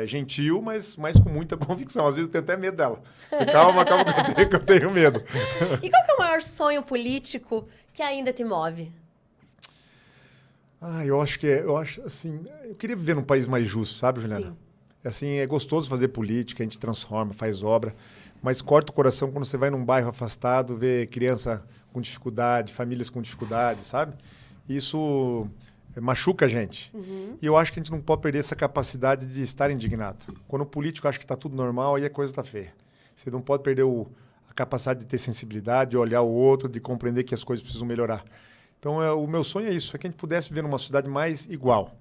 gentil, mas com muita convicção. Às vezes eu tenho até medo dela. Calma, que eu tenho medo. E qual que é o maior sonho político que ainda te move? Eu acho assim, eu queria viver num país mais justo, sabe, Juliana? Sim. Assim, é gostoso fazer política, a gente transforma, faz obra, mas corta o coração quando você vai num bairro afastado, vê criança com dificuldade, famílias com dificuldade, sabe? Isso machuca a gente. E eu acho que a gente não pode perder essa capacidade de estar indignado. Quando o político acha que está tudo normal, aí a coisa está feia. Você não pode perder a capacidade de ter sensibilidade, de olhar o outro, de compreender que as coisas precisam melhorar. Então, o meu sonho é isso, é que a gente pudesse viver numa sociedade mais igual.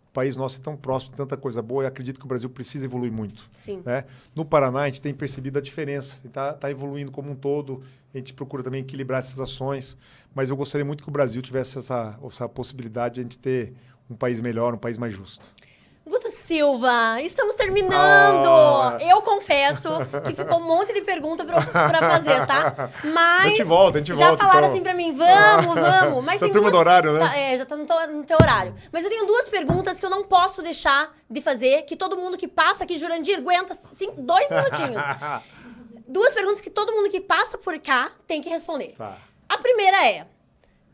O país nosso é tão próximo, de tanta coisa boa, e acredito que o Brasil precisa evoluir muito. Sim. Né? No Paraná, a gente tem percebido a diferença. Está evoluindo como um todo, a gente procura também equilibrar essas ações, mas eu gostaria muito que o Brasil tivesse essa possibilidade de a gente ter um país melhor, um país mais justo. Guto Silva, estamos terminando. Eu confesso que ficou um monte de pergunta pra fazer, tá? Mas a gente volta. Já falaram assim pra mim, vamos. Mas tem turma do horário, né? Já tá no teu horário. Mas eu tenho duas perguntas que eu não posso deixar de fazer, que todo mundo que passa aqui, Jurandir, aguenta 2 minutinhos. Duas perguntas que todo mundo que passa por cá tem que responder. Tá. A primeira é,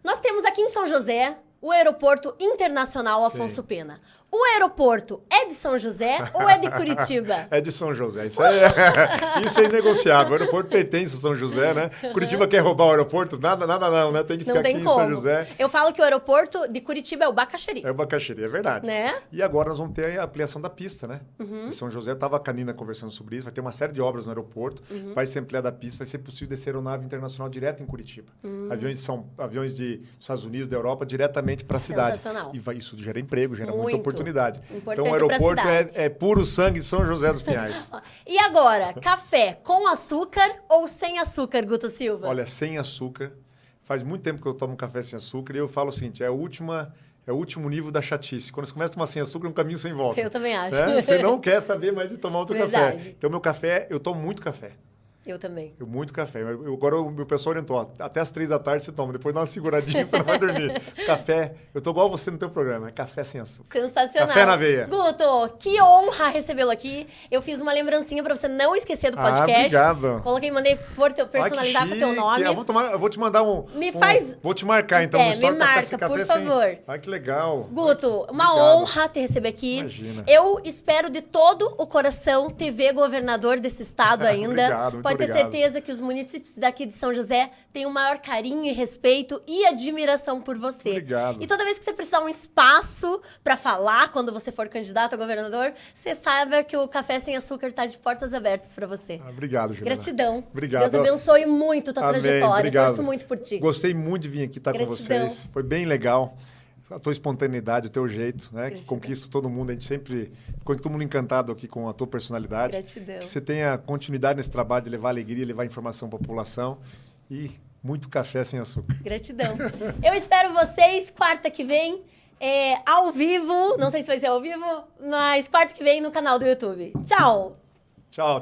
nós temos aqui em São José o Aeroporto Internacional Afonso Pena. O aeroporto é de São José ou é de Curitiba? É de São José. Isso é inegociável. O aeroporto pertence a São José, né? Curitiba quer roubar o aeroporto? Nada não, né? Tem que ficar aqui em São José. Eu falo que o aeroporto de Curitiba é o Bacaxeri. É o Bacaxeri, é verdade. Né? E agora nós vamos ter a ampliação da pista, né? Em São José, estava a Canina conversando sobre isso, vai ter uma série de obras no aeroporto, vai ser ampliada a pista, vai ser possível descer aeronave internacional direto em Curitiba. Aviões dos Estados Unidos, da Europa, diretamente para a cidade. Sensacional. E isso gera emprego, gera muita oportunidade. Importante. Então o aeroporto é puro sangue de São José dos Pinhais. E agora, café com açúcar ou sem açúcar, Guto Silva? Olha, sem açúcar. Faz muito tempo que eu tomo café sem açúcar e eu falo o seguinte, é o último nível da chatice. Quando você começa a tomar sem açúcar, é um caminho sem volta. Eu também acho. Né? Você não quer saber mais de tomar outro Verdade. café. Então, meu café, eu tomo muito café. Eu também. Muito café. Agora o meu pessoal orientou, até as 3 da tarde você toma, depois dá uma seguradinha, você não vai dormir. Café, eu tô igual você no teu programa, é café sem açúcar. Sensacional. Café na veia. Guto, que honra recebê-lo aqui. Eu fiz uma lembrancinha pra você não esquecer do podcast. Obrigado. Mandei personalizar com o teu nome. Eu vou te mandar vou te marcar então no me story marca, por favor. Que legal. Guto, uma honra te receber aqui. Imagina. Eu espero de todo o coração te ver governador desse estado ainda. Obrigado, Pode ter certeza que os municípios daqui de São José têm o maior carinho e respeito e admiração por você. Obrigado. E toda vez que você precisar um espaço para falar quando você for candidato a governador, você saiba que o Café Sem Açúcar está de portas abertas para você. Obrigado, Juliana. Gratidão. Obrigado. Deus abençoe muito a tua trajetória. Obrigado. Torço muito por ti. Gostei muito de vir aqui estar com vocês. Foi bem legal. A tua espontaneidade, o teu jeito, né? Que conquista todo mundo. A gente sempre ficou todo mundo encantado aqui com a tua personalidade. Gratidão. Que você tenha continuidade nesse trabalho de levar alegria, levar informação para a população e muito café sem açúcar. Gratidão. Eu espero vocês quarta que vem, ao vivo. Não sei se vai ser ao vivo, mas quarta que vem no canal do YouTube. Tchau! Tchau.